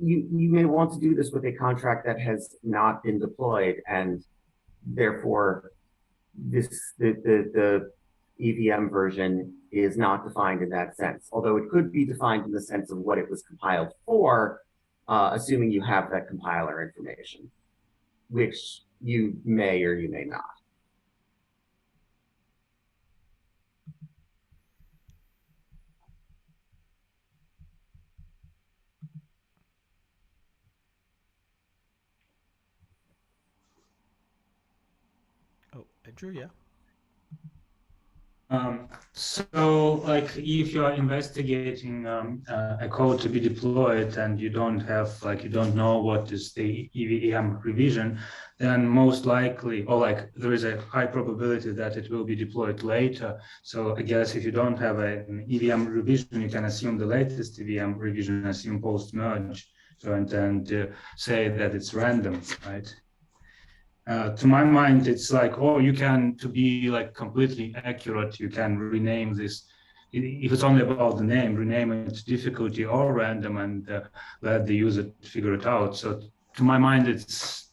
you may want to do this with a contract that has not been deployed, and therefore the EVM version is not defined in that sense, although it could be defined in the sense of what it was compiled for, assuming you have that compiler information. which you may or you may not. Oh, Andrew, yeah. So, like, if you are investigating a code to be deployed and you don't have, like, you don't know what is the EVM revision, then most likely, or like, there is a high probability that it will be deployed later. So I guess if you don't have an EVM revision, you can assume the latest EVM revision, assume post-merge. So, and then say that it's random, right? To my mind, it's like, oh, you can, to be like completely accurate, you can rename this. If it's only about the name, rename it to difficulty or random and let the user figure it out. So to my mind, it's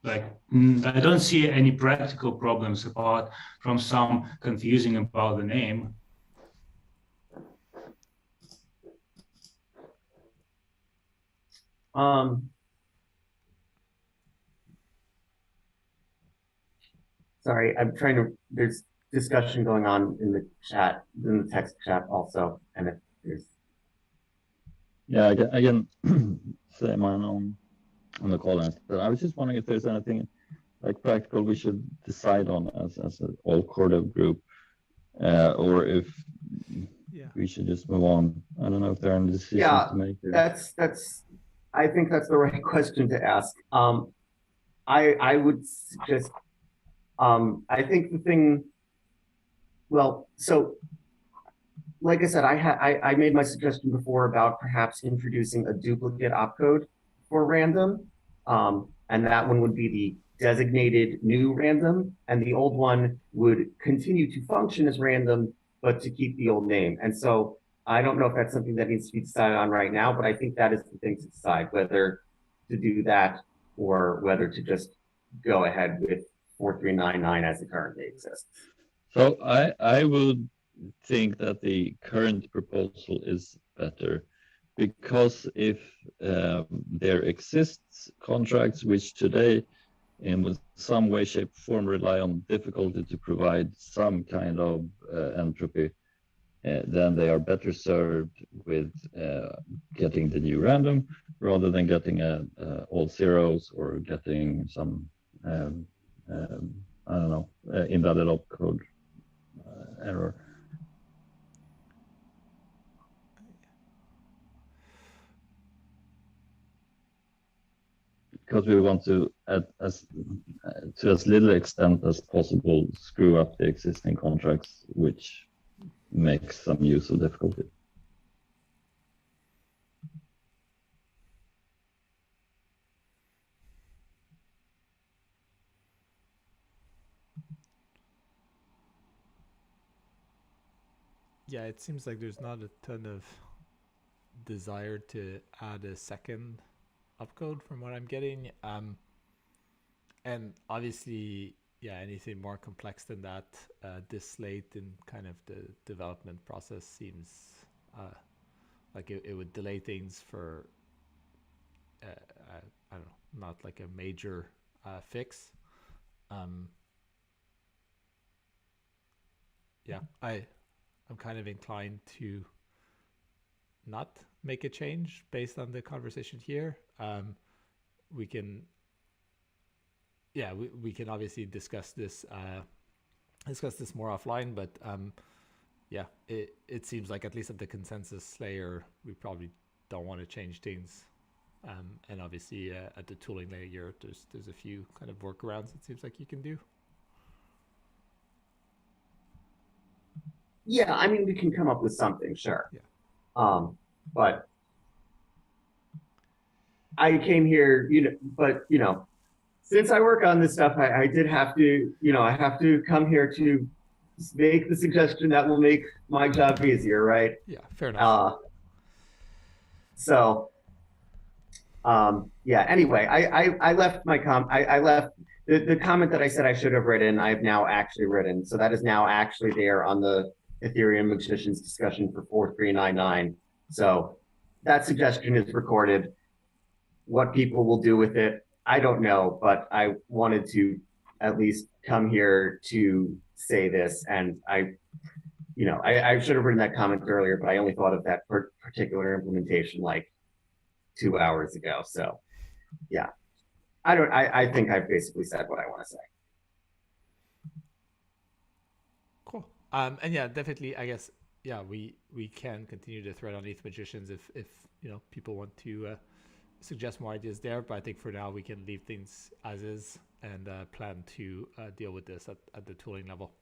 like, I don't see any practical problems apart from some confusing about the name. Sorry, I'm trying to, there's discussion going on in the chat, in the text chat also, and if there's. Yeah, I can say mine on the call list, but I was just wondering if there's anything like practical we should decide on as an all core dev group, or if we should just move on. I don't know if there are any decisions to make here. That's I think that's the right question to ask. I would suggest, I think the thing, well, so like I said, I made my suggestion before about perhaps introducing a duplicate opcode for random, and that one would be the designated new random, and the old one would continue to function as random, but to keep the old name. And so I don't know if that's something that needs to be decided on right now, but I think that is the thing to decide, whether to do that or whether to just go ahead with 4399 as it currently exists. So I would think that the current proposal is better, because if there exists contracts which today in some way, shape, form rely on difficulty to provide some kind of entropy, then they are better served with getting the new random rather than getting all zeros or getting some I don't know, invalid opcode error. Because we want to, to as little extent as possible, screw up the existing contracts, which makes some use of difficulty. Yeah, it seems like there's not a ton of desire to add a second opcode from what I'm getting. And obviously, yeah, anything more complex than that, this late in kind of the development process seems like it would delay things for, I don't know, not like a major fix. Yeah, I'm kind of inclined to not make a change based on the conversation here. We can, yeah, we can obviously discuss this more offline, but yeah, it seems like at least at the consensus layer, we probably don't want to change things. And obviously at the tooling layer, there's a few kind of workarounds it seems like you can do. Yeah, I mean, we can come up with something, sure. Yeah. But I came here, since I work on this stuff, I did have to, I have to come here to make the suggestion that will make my job easier, right? Yeah, fair enough. Yeah, anyway, I left my I left the comment that I said I should have written, I've now actually written. So that is now actually there on the Ethereum magicians discussion for 4399. So that suggestion is recorded. What people will do with it, I don't know, but I wanted to at least come here to say this, and I should have written that comment earlier, but I only thought of that particular implementation like 2 hours ago. So yeah, I think I've basically said what I want to say. Cool. And yeah, definitely, I guess, yeah, we can continue to thread on ETH Magicians if people want to suggest more ideas there. But I think for now we can leave things as is and plan to deal with this at the tooling level.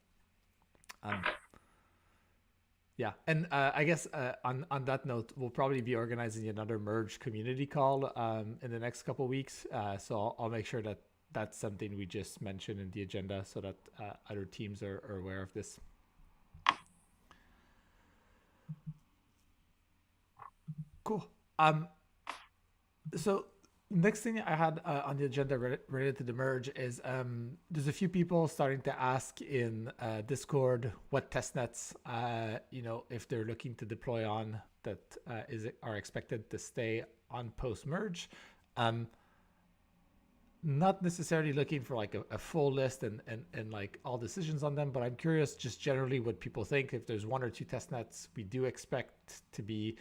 Yeah, and I guess on that note, we'll probably be organizing another merge community call in the next couple of weeks. So I'll make sure that that's something we just mentioned in the agenda so that other teams are aware of this. Cool. So next thing I had on the agenda related to the merge is there's a few people starting to ask in Discord what testnets, if they're looking to deploy on that are expected to stay on post merge. Not necessarily looking for like a full list and like all decisions on them, but I'm curious just generally what people think. If there's 1 or 2 testnets we do expect to be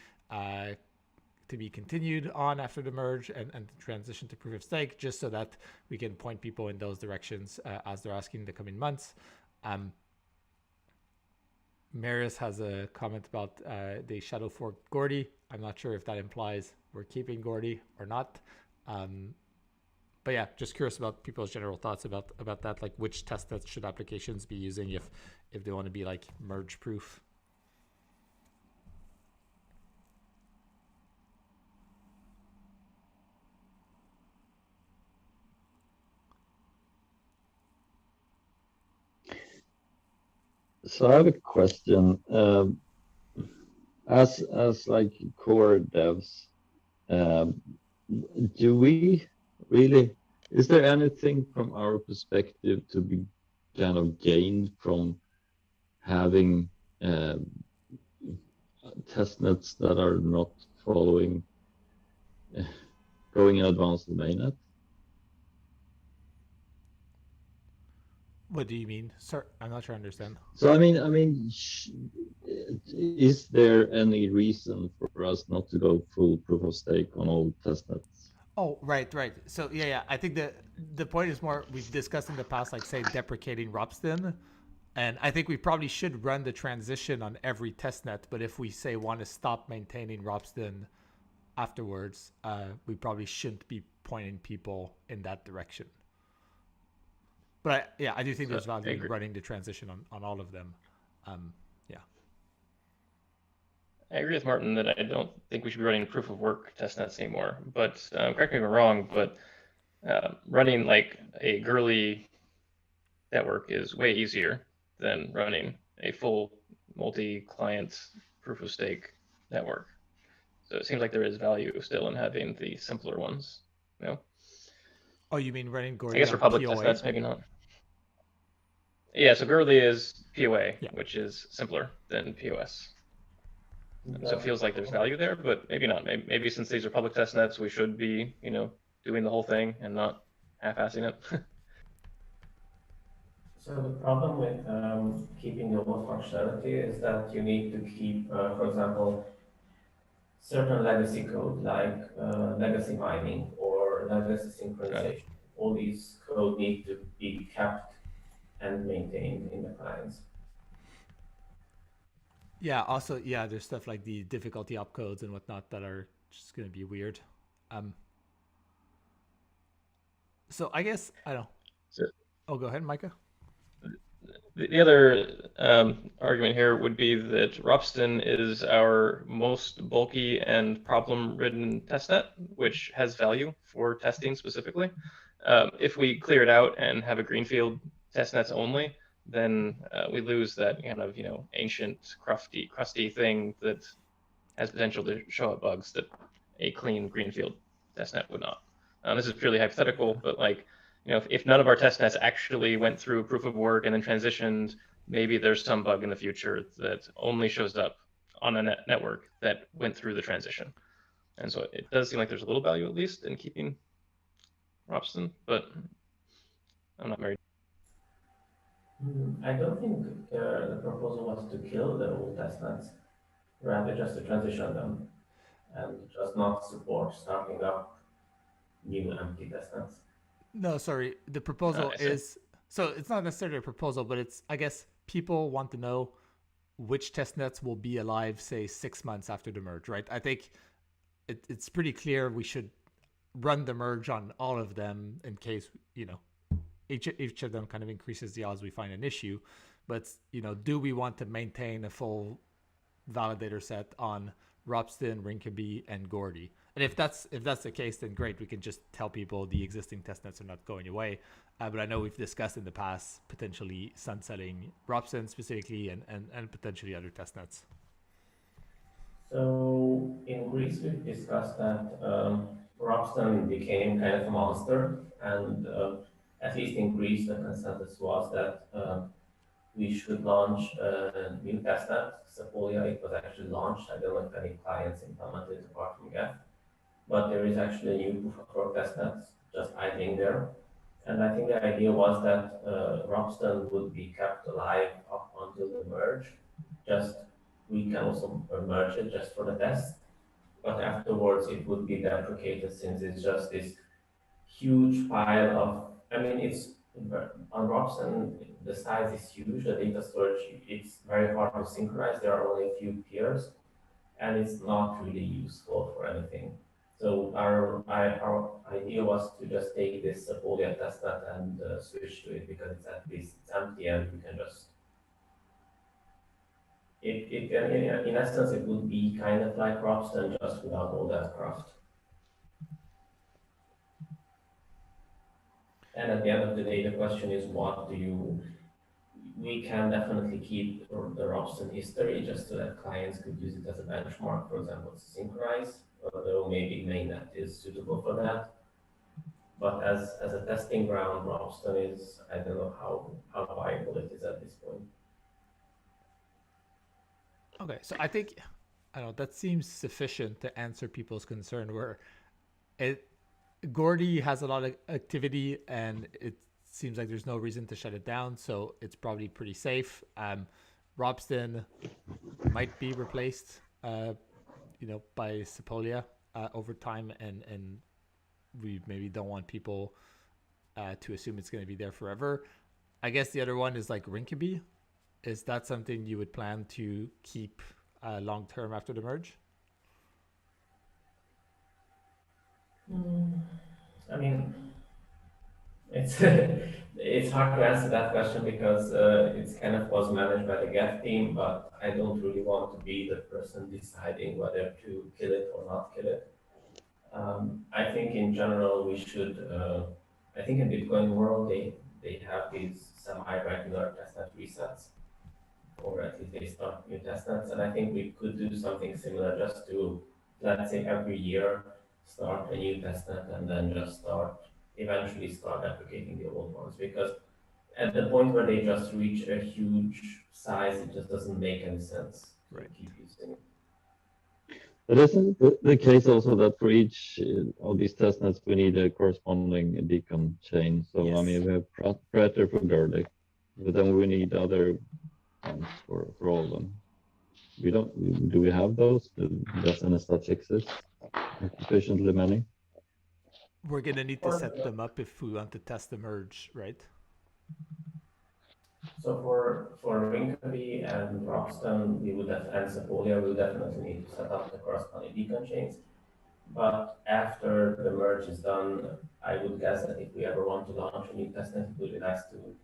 continued on after the merge and transition to proof of stake, just so that we can point people in those directions as they're asking in the coming months. Marius has a comment about they shadow forked Gordy. I'm not sure if that implies we're keeping Gordy or not. But yeah, just curious about people's general thoughts about that, like which testnets should applications be using if they want to be like merge proof. So I have a question. As like core devs, do we really? Is there anything from our perspective to be kind of gained from having testnets that are not following going in advance to the mainnet? What do you mean, sir? I'm not sure I understand. So I mean, is there any reason for us not to go full proof of stake on all testnets? Oh, right. So yeah. I think the point is more we've discussed in the past, like say deprecating Ropsten, and I think we probably should run the transition on every testnet. But if we say want to stop maintaining Ropsten afterwards, we probably shouldn't be pointing people in that direction. But I do think there's value in running the transition on all of them. Yeah. I agree with Martin that I don't think we should be running proof of work testnets anymore. But correct me if I'm wrong, but running like a girly network is way easier than running a full multi-client proof of stake network. So it seems like there is value still in having the simpler ones. Oh, you mean running Gordy? I guess for public testnets, maybe not. Yeah, so Gurley is POA, which is simpler than POS. So it feels like there's value there, but maybe not. Maybe since these are public testnets, we should be, doing the whole thing and not half-assing it. So the problem with keeping the whole functionality is that you need to keep, for example, certain legacy code like legacy mining or legacy synchronization. All these code need to be kept and maintained in the clients. Yeah, also, there's stuff like the difficulty opcodes and whatnot that are just going to be weird. So I guess, I don't know. Go ahead, Micah. The other argument here would be that Ropsten is our most bulky and problem-ridden testnet, which has value for testing specifically. If we clear it out and have a greenfield testnets only, then we lose that kind of ancient crusty thing that has potential to show up bugs that a clean greenfield testnet would not. This is purely hypothetical, but like if none of our testnets actually went through proof of work and then transitioned, maybe there's some bug in the future that only shows up on a network that went through the transition. And so it does seem like there's a little value at least in keeping Ropsten, but I'm not married. I don't think the proposal was to kill the old testnets, rather just to transition them and just not support starting up new empty testnets. No, sorry. The proposal I see. is, so it's not necessarily a proposal, but it's, I guess people want to know which testnets will be alive, say 6 months after the merge, right? I think it's pretty clear we should run the merge on all of them in case, each of them kind of increases the odds we find an issue. But, do we want to maintain a full validator set on Ropsten, Rinkeby, and Gordy? And if that's the case, then great. We can just tell people the existing testnets are not going away. But I know we've discussed in the past potentially sunsetting Ropsten specifically and potentially other testnets. So in Greece, we've discussed that Ropsten became kind of a monster, and at least in Greece, the consensus was that we should launch a new testnet. Sepolia, it was actually launched. I don't know if any clients implemented it apart from Geth, but there is actually a new proof of work testnet just idling there. And I think the idea was that Ropsten would be kept alive up until the merge. Just we can also merge it just for the test, but afterwards it would be deprecated since it's just this huge pile of. I mean, it's on Ropsten the size is huge. The data storage it's very hard to synchronize. There are only a few peers, and it's not really useful for anything. So our idea was to just take this Sepolia testnet and switch to it because it's at least it's empty and we can just. In essence, it would be kind of like Ropsten just without all that craft. And at the end of the day, the question is, what do you? We can definitely keep the Ropsten history just so that clients could use it as a benchmark, for example, to synchronize, although maybe mainnet is suitable for that. But as a testing ground, Ropsten is, I don't know how viable it is at this point. Okay, so I think, I don't know, that seems sufficient to answer people's concern where Gordy has a lot of activity and it seems like there's no reason to shut it down, so it's probably pretty safe. Ropsten might be replaced, by Sepolia over time, and we maybe don't want people to assume it's going to be there forever. I guess the other one is like Rinkeby. Is that something you would plan to keep long term after the merge? I mean, it's it's hard to answer that question because it's kind of was managed by the Geth team, but I don't really want to be the person deciding whether to kill it or not kill it. I think in general we should. I think in Bitcoin world they have these semi-regular testnet resets, or at least they start new testnets, and I think we could do something similar just to, let's say, every year start a new testnet and then just eventually start deprecating the old ones, because at the point where they just reach a huge size, it just doesn't make any sense to keep using it. But isn't the case also that for each of these testnets we need a corresponding beacon chain? So yes. I mean, we have Prater for Gordy, but then we need other ones for all of them. Do we have those? Does any such exist? Sufficiently many? We're gonna need to set them up if we want to test the merge, right? So for Rinkeby and Ropsten, and Sepolia, we would definitely need to set up the corresponding beacon chains. But after the merge is done, I would guess that if we ever want to launch a new testnet, it would be nice to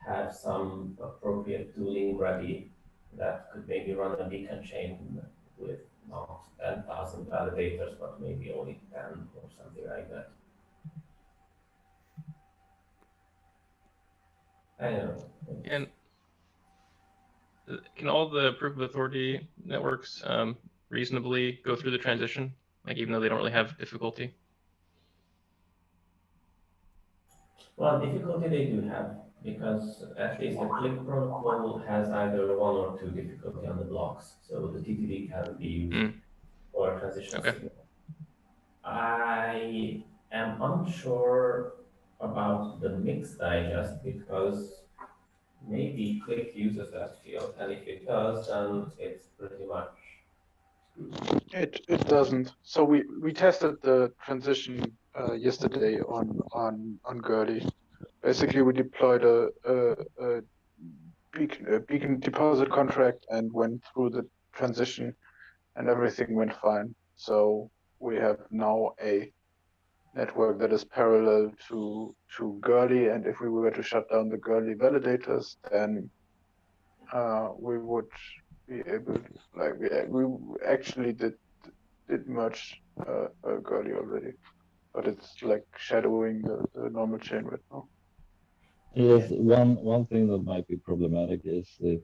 have some appropriate tooling ready that could maybe run a beacon chain with not 10,000 validators, but maybe only 10 or something like that. I don't know. And can all the proof of authority networks reasonably go through the transition, like even though they don't really have difficulty? Well, difficulty they do have, because at least the click protocol has either 1 or 2 difficulty on the blocks, so the TTD can be used for transition signal. am unsure about the mixed digest because maybe click uses that field, and if it does, then it's pretty much It doesn't. So we tested the transition yesterday on Gurley. Basically, we deployed a beacon deposit contract and went through the transition, and everything went fine. So we have now a network that is parallel to Gurley, and if we were to shut down the Gurley validators, then we would be able to, like, we actually did merge Gurley already, but it's like shadowing the normal chain right now. Yes, one thing that might be problematic is if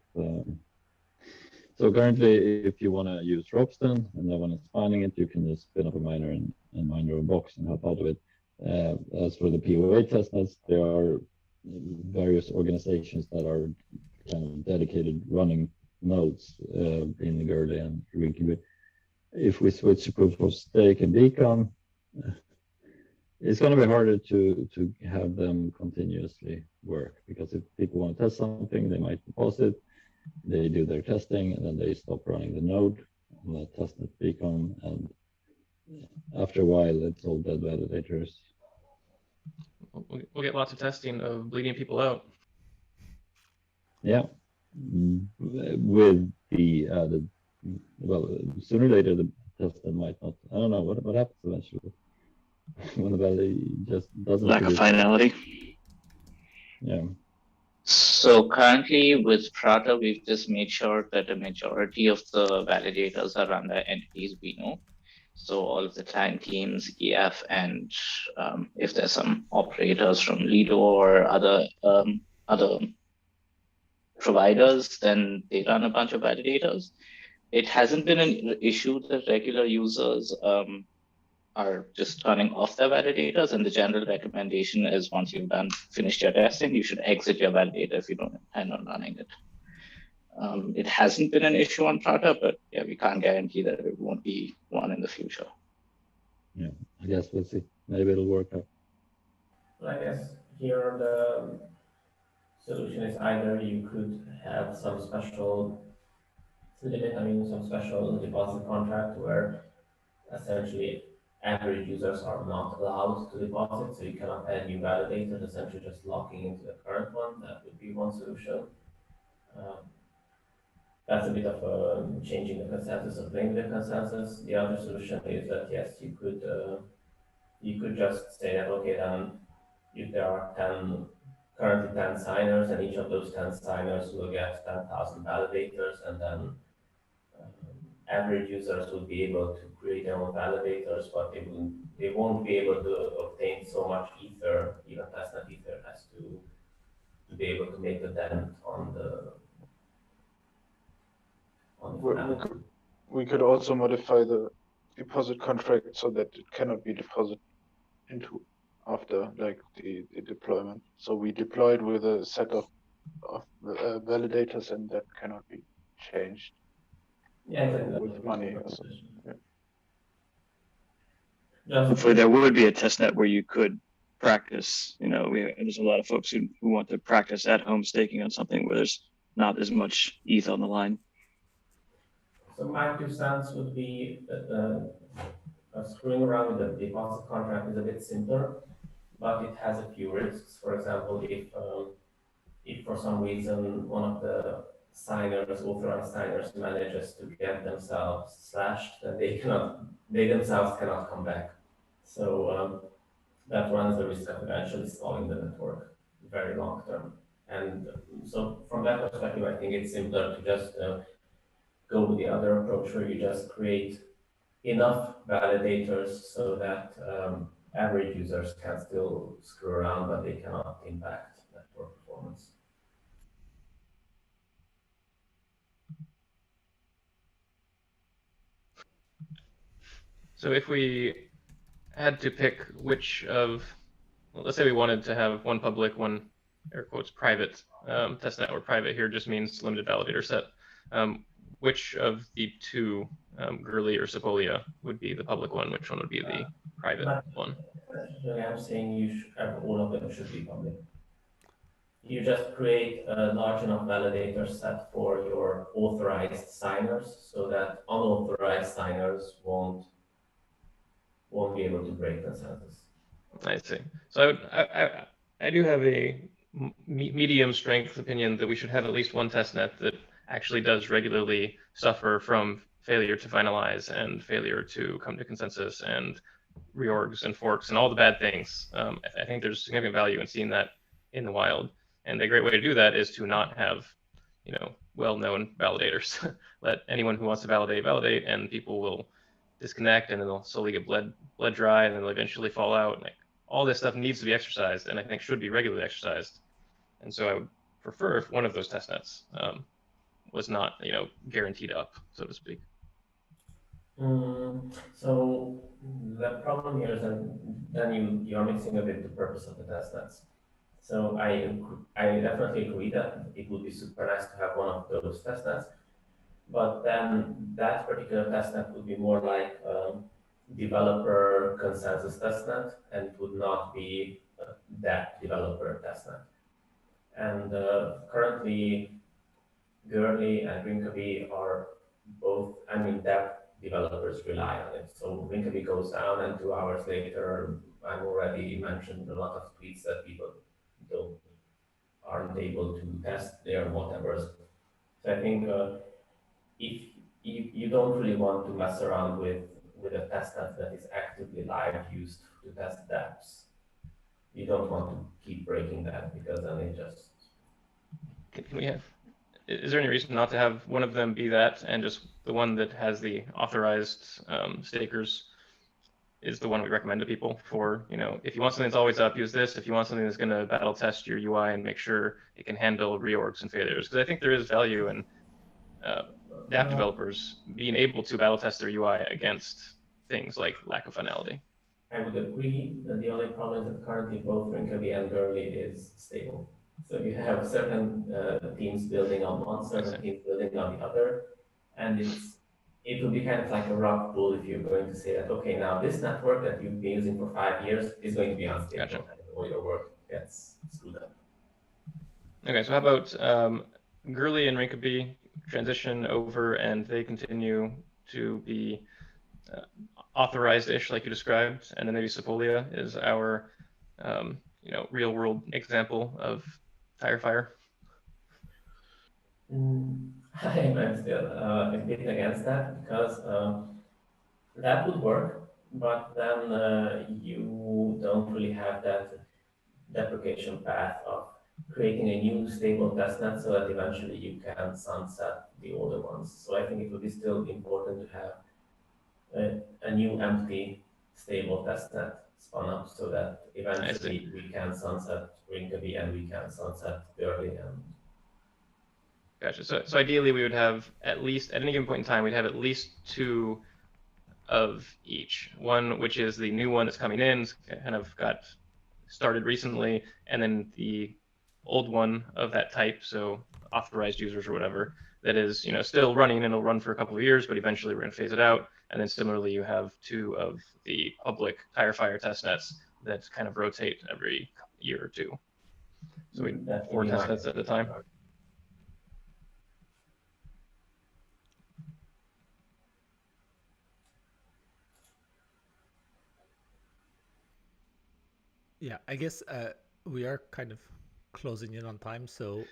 so currently if you want to use Ropsten and no one is finding it, you can just spin up a miner and mine your box and hop out of it. As for the POA testnets, there are various organizations that are kind of dedicated running nodes in the Gurley and Rinkeby. If we switch to proof of stake and beacon, it's going to be harder to have them continuously work, because if people want to test something, they might deposit, they do their testing, and then they stop running the node on the testnet beacon, and after a while, it's all dead validators. We'll get lots of testing of bleeding people out. Yeah, with the added, well, sooner or later the testnet might not. I don't know what happens eventually when the value just doesn't. Lack of finality. Yeah. So currently with Prata, we've just made sure that the majority of the validators are run by entities we know. So all of the client teams, EF, and if there's some operators from Lido or other providers, then they run a bunch of validators. It hasn't been an issue that regular users are just turning off their validators, and the general recommendation is once you've finished your testing, you should exit your validator if you don't intend on running it. It hasn't been an issue on Prata, but yeah, we can't guarantee that it won't be one in the future. Yeah, I guess we'll see. Maybe it'll work out. I guess here the solution is either you could have some special limit, some special deposit contract where essentially average users are not allowed to deposit, so you cannot add new validators, essentially just locking into the current one. That would be one solution. That's a bit of changing the consensus or playing the consensus. The other solution is that yes, you could just say that okay, then if there are currently 10 signers, and each of those 10 signers will get 10,000 validators, and then average users will be able to create their own validators, but they won't be able to obtain so much ether, even testnet ether, as to be able to make a dent on the we could also modify the deposit contract so that it cannot be deposited into after like the deployment. So we deployed with a set of validators, and that cannot be changed. Yeah, exactly. With money or something. Yeah. Hopefully there would be a testnet where you could practice. There's a lot of folks who want to practice at home staking on something where there's not as much ETH on the line. So my 2 cents would be that screwing around with the deposit contract is a bit simpler, but it has a few risks. For example, if for some reason one of the authorized signers manages to get themselves slashed, then they themselves cannot come back. So that runs the risk of eventually stalling the network very long term. And so from that perspective, I think it's simpler to just go with the other approach where you just create enough validators so that average users can still screw around, but they cannot impact network performance. So if we had to pick which of, well, let's say we wanted to have one public, one air quotes private testnet, or private here just means limited validator set. which of the two, Gurley or Sepolia, would be the public one? Which one would be the private one? Essentially, I'm saying you should have all of them should be public. You just create a large enough validator set for your authorized signers so that unauthorized signers won't be able to break consensus. I see. So I do have a medium strength opinion that we should have at least one testnet that actually does regularly suffer from failure to finalize and failure to come to consensus and reorgs and forks and all the bad things. I think there's significant value in seeing that in the wild. And a great way to do that is to not have, well-known validators. Let anyone who wants to validate, and people will disconnect, and then they'll slowly get bled dry, and then they'll eventually fall out. Like, all this stuff needs to be exercised, and I think should be regularly exercised. And so I would prefer if one of those testnets was not, guaranteed up, so to speak. So the problem here is that then you're mixing a bit the purpose of the testnets. So I definitely agree that it would be super nice to have one of those testnets, but then that particular testnet would be more like developer consensus testnet, and it would not be that developer testnet. And currently, Gurley and Rinkeby are both, that developers rely on it. So Rinkeby goes down, and 2 hours later, I've already mentioned a lot of tweets that people aren't able to test their whatever. So I think if you don't really want to mess around with a testnet that is actively live used to test dApps. You don't want to keep breaking that, because then it just... Is there any reason not to have one of them be that, and just the one that has the authorized stakers is the one we recommend to people for, if you want something that's always up, use this. If you want something that's going to battle test your UI and make sure it can handle reorgs and failures, because I think there is value in dApp developers being able to battle test their UI against things like lack of finality. I would agree that the only problem is that currently both Rinkeby and Gurley is stable. So you have certain teams building on one, certain teams building on the other, and it will be kind of like a rug pull if you're going to say that, okay, now this network that you've been using for 5 years is going to be unstable, and all your work gets screwed up. Okay, so how about Gurley and Rinkeby transition over, and they continue to be authorized-ish, like you described, and then maybe Sepolia is our real-world example of tire fire? I'm still a bit against that, because that would work, but then you don't really have that deprecation path of creating a new stable testnet so that eventually you can sunset the older ones. So I think it would be still important to have a new empty stable testnet spun up so that eventually we can sunset Rinkeby and we can sunset Gurley. Gotcha. So ideally, we would have at least, at any given point in time, we'd have at least 2 of each. One, which is the new one that's coming in, kind of got started recently, and then the old one of that type, so authorized users or whatever, that is, still running, and it'll run for a couple of years, but eventually we're going to phase it out. And then similarly, you have 2 of the public tire fire testnets that kind of rotate every year or 2. So we 4 testnets at a time. Yeah, I guess we are kind of closing in on time, so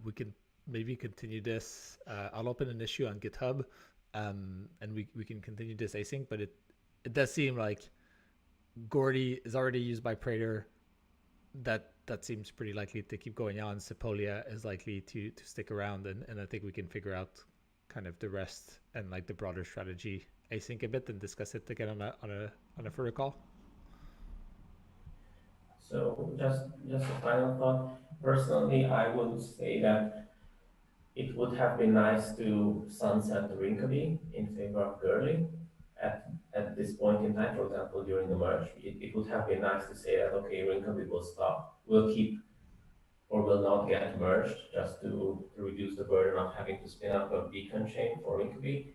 we can maybe continue this. I'll open an issue on GitHub, and we can continue this async, but it does seem like Gordy is already used by Prater. That seems pretty likely to keep going on. Sepolia is likely to stick around, and I think we can figure out kind of the rest and like the broader strategy async a bit and discuss it again on a further call. So just a final thought. Personally, I would say that it would have been nice to sunset Rinkeby in favor of Gurley at this point in time. For example, during the merge, it would have been nice to say that, okay, Rinkeby will stop. We'll keep or will not get merged just to reduce the burden of having to spin up a beacon chain for Linkabee.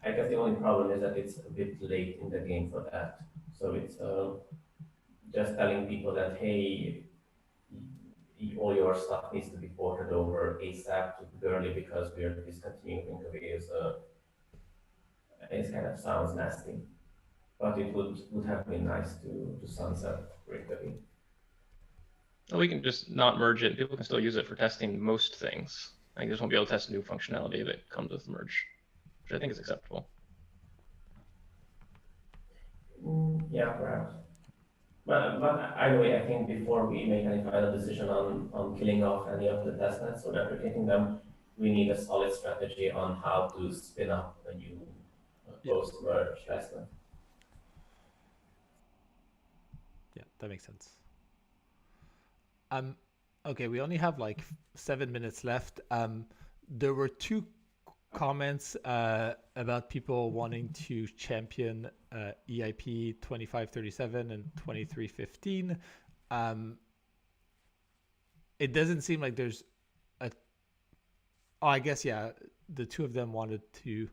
I guess the only problem is that it's a bit late in the game for that. So it's just telling people that, hey, all your stuff needs to be ported over ASAP to Gurley because we are discontinuing Linkabee is kind of sounds nasty. But it would have been nice to sunset Linkabee. Well, we can just not merge it. People can still use it for testing most things. I just won't be able to test new functionality that comes with the merge, which I think is acceptable. Yeah, perhaps. But either way, I think before we make any final decision on killing off any of the testnets or deprecating them, we need a solid strategy on how to spin up a new post-merge testnet. Yeah, that makes sense. Okay, we only have like 7 minutes left. There were two comments about people wanting to champion EIP 2537 and 2315. It doesn't seem like there's a... Oh, I guess, yeah, the two of them wanted to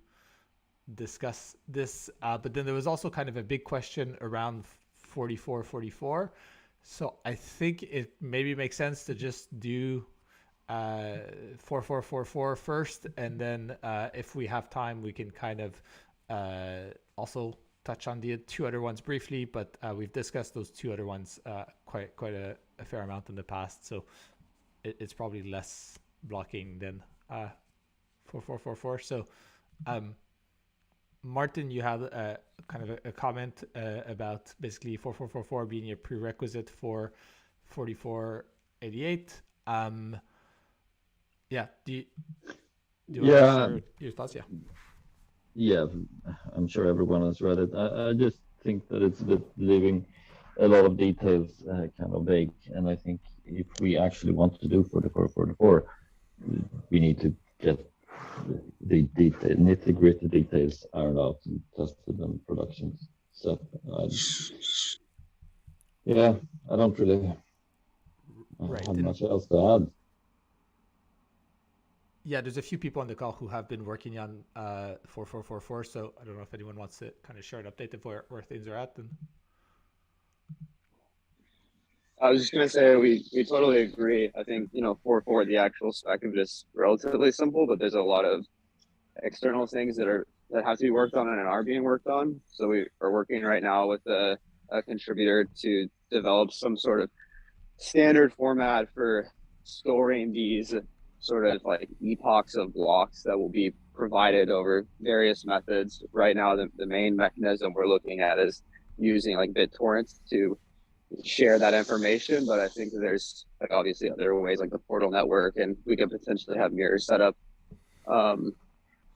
discuss this, but then there was also kind of a big question around 4444. So I think it maybe makes sense to just do 4444 first, and then if we have time, we can kind of also touch on the two other ones briefly. But we've discussed those two other ones quite a fair amount in the past, so it's probably less blocking than 4444. So Martin, you had kind of a comment about basically 4444 being a prerequisite for 4488. Yeah, do you want to share your thoughts? Yeah. Yeah, I'm sure everyone has read it. I just think that it's a bit leaving a lot of details kind of vague. And I think if we actually want to do 4444, we need to get the nitty-gritty details ironed out and tested in production. So yeah, I don't really have much else to add. Yeah, there's a few people on the call who have been working on 4444, so I don't know if anyone wants to kind of share an update of where things are at. Then I was just gonna say we totally agree. I think 4.4, the actual spec of it is relatively simple, but there's a lot of external things that have to be worked on and are being worked on. So we are working right now with a contributor to develop some sort of standard format for storing these sort of like epochs of blocks that will be provided over various methods. Right now, the main mechanism we're looking at is using like BitTorrent to share that information, but I think there's like obviously other ways like the Portal network, and we could potentially have mirrors set up.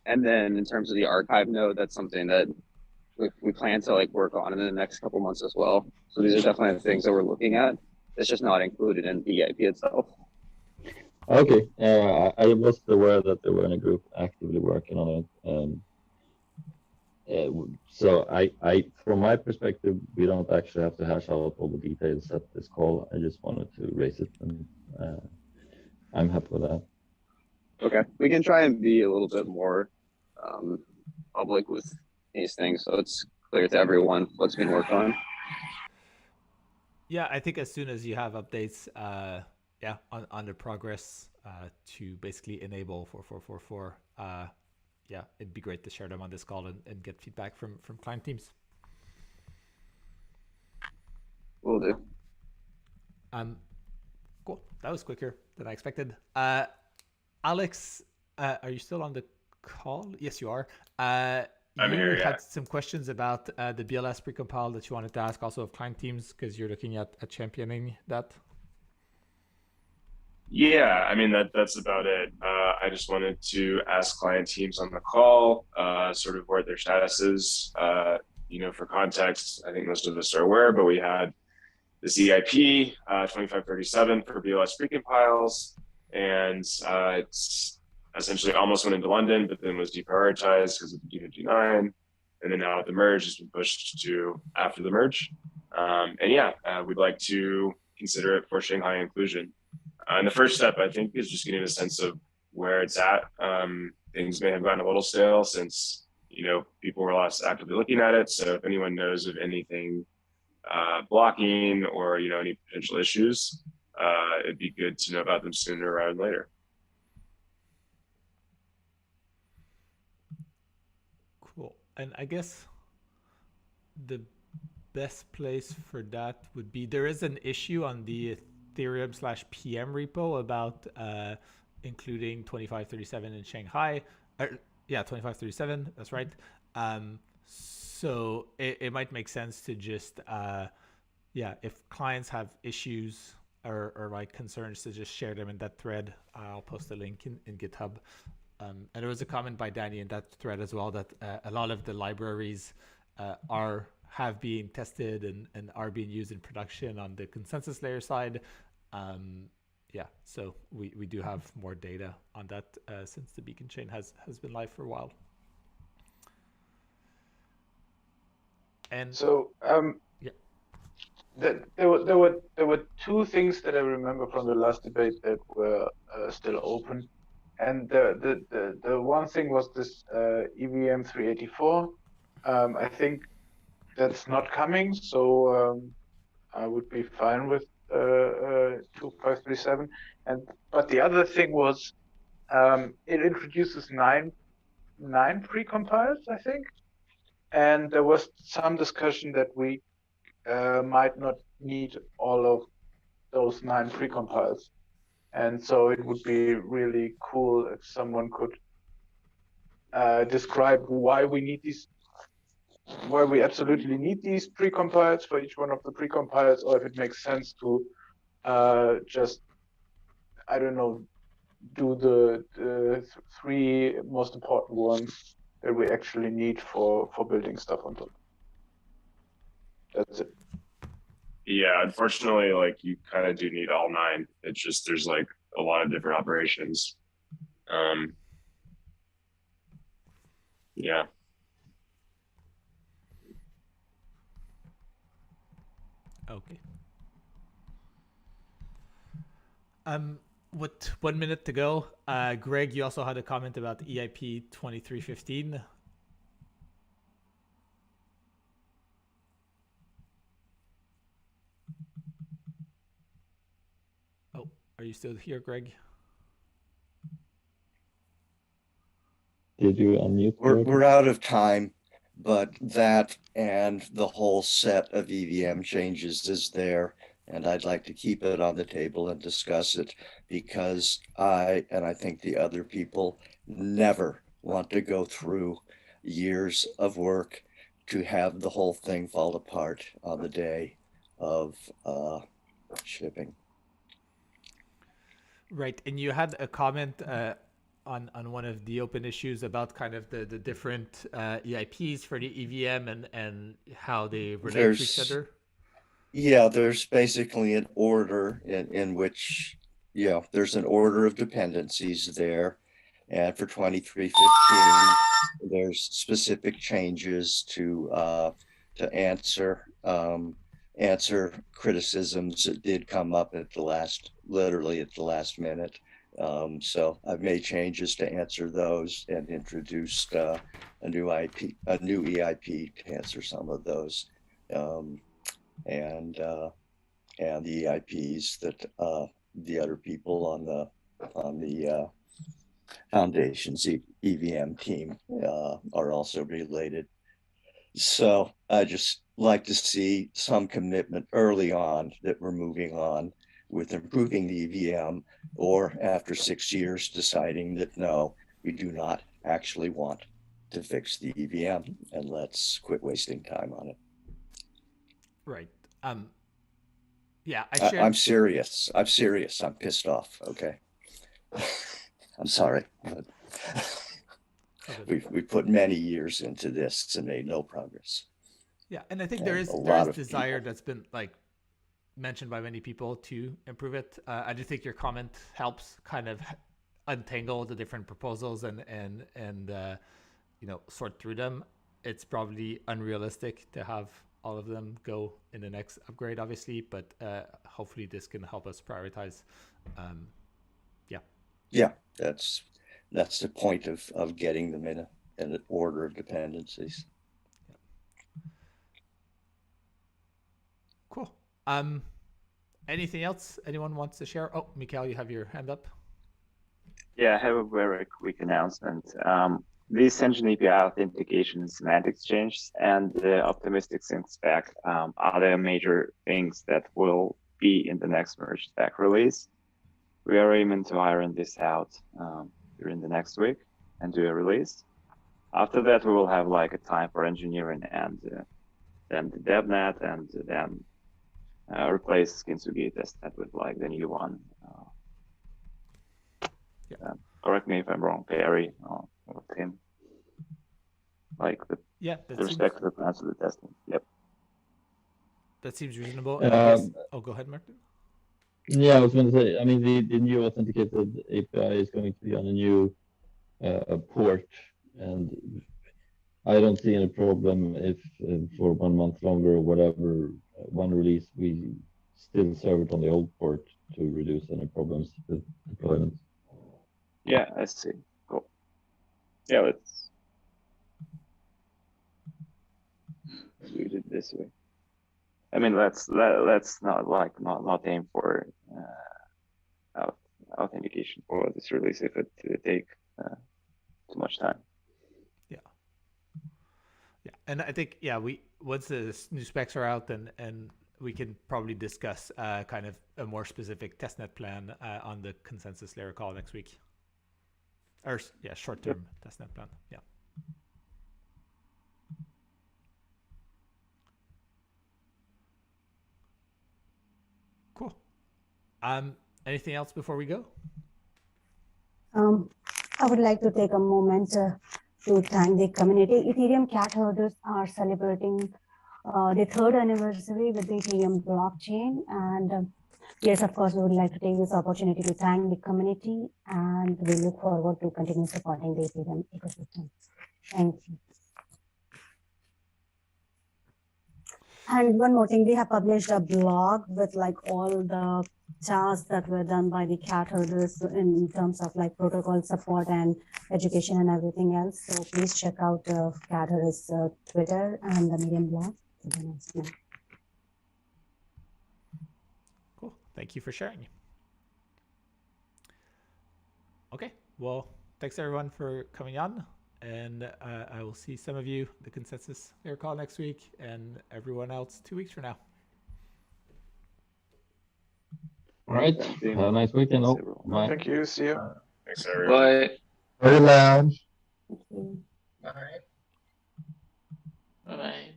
And then in terms of the archive node, that's something that we plan to like work on in the next couple months as well. So these are definitely things that we're looking at. It's just not included in the EIP itself. Okay, I was aware that they were in a group actively working on it. So I, from my perspective, we don't actually have to hash out all the details at this call. I just wanted to raise it, and I'm happy with that. Okay, we can try and be a little bit more public with these things, so it's clear to everyone what's been worked on. Yeah, I think as soon as you have updates, on the progress to basically enable 4444, yeah, it'd be great to share them on this call and get feedback from client teams. Will do. Cool. That was quicker than I expected. Alex, are you still on the call? Yes, you are. I'm here, yeah. Had some questions about the BLS precompile that you wanted to ask also of client teams, because you're looking at championing that. Yeah, I mean, that's about it. I just wanted to ask client teams on the call sort of where their status is. For context, I think most of us are aware, but we had this EIP 2537 for BLS precompiles, and it's essentially almost went into London, but then was deprioritized because of the D59. And then now the merge has been pushed to after the merge. We'd like to consider it for Shanghai inclusion. And the first step, I think, is just getting a sense of where it's at. Things may have gotten a little stale since, people were less actively looking at it. So if anyone knows of anything blocking or, any potential issues, it'd be good to know about them sooner rather than later. Cool. And I guess the best place for that would be, there is an issue on the Ethereum/PM repo about including 2537 in Shanghai. 2537, that's right. So it might make sense to just, if clients have issues or like concerns, to just share them in that thread. I'll post a link in GitHub. And there was a comment by Danny in that thread as well that a lot of the libraries have been tested and are being used in production on the consensus layer side. So we do have more data on that since the beacon chain has been live for a while. And so there were two things that I remember from the last debate that were still open, and the one thing was this EVM 384. I think that's not coming, so I would be fine with 2537. But the other thing was it introduces nine precompiles, I think, and there was some discussion that we might not need all of those 9 precompiles, and so it would be really cool if someone could describe why we absolutely need these precompiles for each one of the precompiles, or if it makes sense to just, I don't know, do the 3 most important ones that we actually need for building stuff on top. That's it. Yeah, unfortunately, you kind of do need all 9. It's just there's a lot of different operations. Yeah. Okay. With 1 minute to go, Greg, you also had a comment about EIP 2315. Oh, are you still here, Greg? Did you unmute? We're out of time, but that and the whole set of EVM changes is there. And I'd like to keep it on the table and discuss it, because I think the other people never want to go through years of work to have the whole thing fall apart on the day of shipping. Right, and you had a comment on one of the open issues about kind of the different EIPs for the EVM and how they relate to each other. Yeah, there's basically an order in which, there's an order of dependencies there. And for 2315, there's specific changes to answer criticisms that did come up literally at the last minute. So I've made changes to answer those and introduced a new EIP to answer some of those. And the EIPs that the other people on the Foundation's EVM team are also related. So I just like to see some commitment early on that we're moving on with improving the EVM, or after 6 years deciding that no, we do not actually want to fix the EVM, and let's quit wasting time on it. Right. I'm serious. I'm pissed off. Okay. I'm sorry. But we put many years into this and made no progress. Yeah, and I think there is desire that's been mentioned by many people to improve it. I do think your comment helps kind of untangle the different proposals and sort through them. It's probably unrealistic to have all of them go in the next upgrade, obviously, but hopefully this can help us prioritize. Yeah, that's the point of getting them in an order of dependencies. Cool. Anything else anyone wants to share? Oh, Mikhail, you have your hand up. Yeah, I have a very quick announcement. This engine API authentication and semantics changes and the optimistic sync spec are the major things that will be in the next merge spec release. We are aiming to iron this out during the next week and do a release. After that, we will have like a time for engineering and then the DevNet and then replace Kintsugi testnet with like the new one. Correct me if I'm wrong, Perry or Tim. Like the respect to the plans of the testing. Yep. That seems reasonable. And I guess, go ahead, Martin. Yeah, I was going to say, I mean, the new authenticated API is going to be on a new port, and I don't see any problem if for 1 month longer or whatever, one release, we still serve it on the old port to reduce any problems with deployment. Yeah, I see. Cool. Yeah, let's do it this way. I mean, let's not aim for authentication for this release if it take too much time. Yeah, and I think once the new specs are out, and we can probably discuss kind of a more specific testnet plan on the consensus layer call next week. Or short-term testnet plan. Yeah. Cool. Anything else before we go? I would like to take a moment to thank the community. Ethereum cat herders are celebrating the 3rd anniversary with the Ethereum blockchain. And yes, of course, we would like to take this opportunity to thank the community, and we look forward to continue supporting the Ethereum ecosystem. Thank you. And one more thing, we have published a blog with like all the tasks that were done by the cat herders in terms of like protocol support and education and everything else. So please check out cat herders Twitter and the Medium blog. Cool. Thank you for sharing. Okay. Well, thanks everyone for coming on. And I will see some of you, the consensus layer call next week, and everyone else 2 weeks from now. All right. Have a nice weekend. Bye. Thank you. See you. Thanks, everyone. Bye. Very lounge. All right. Bye.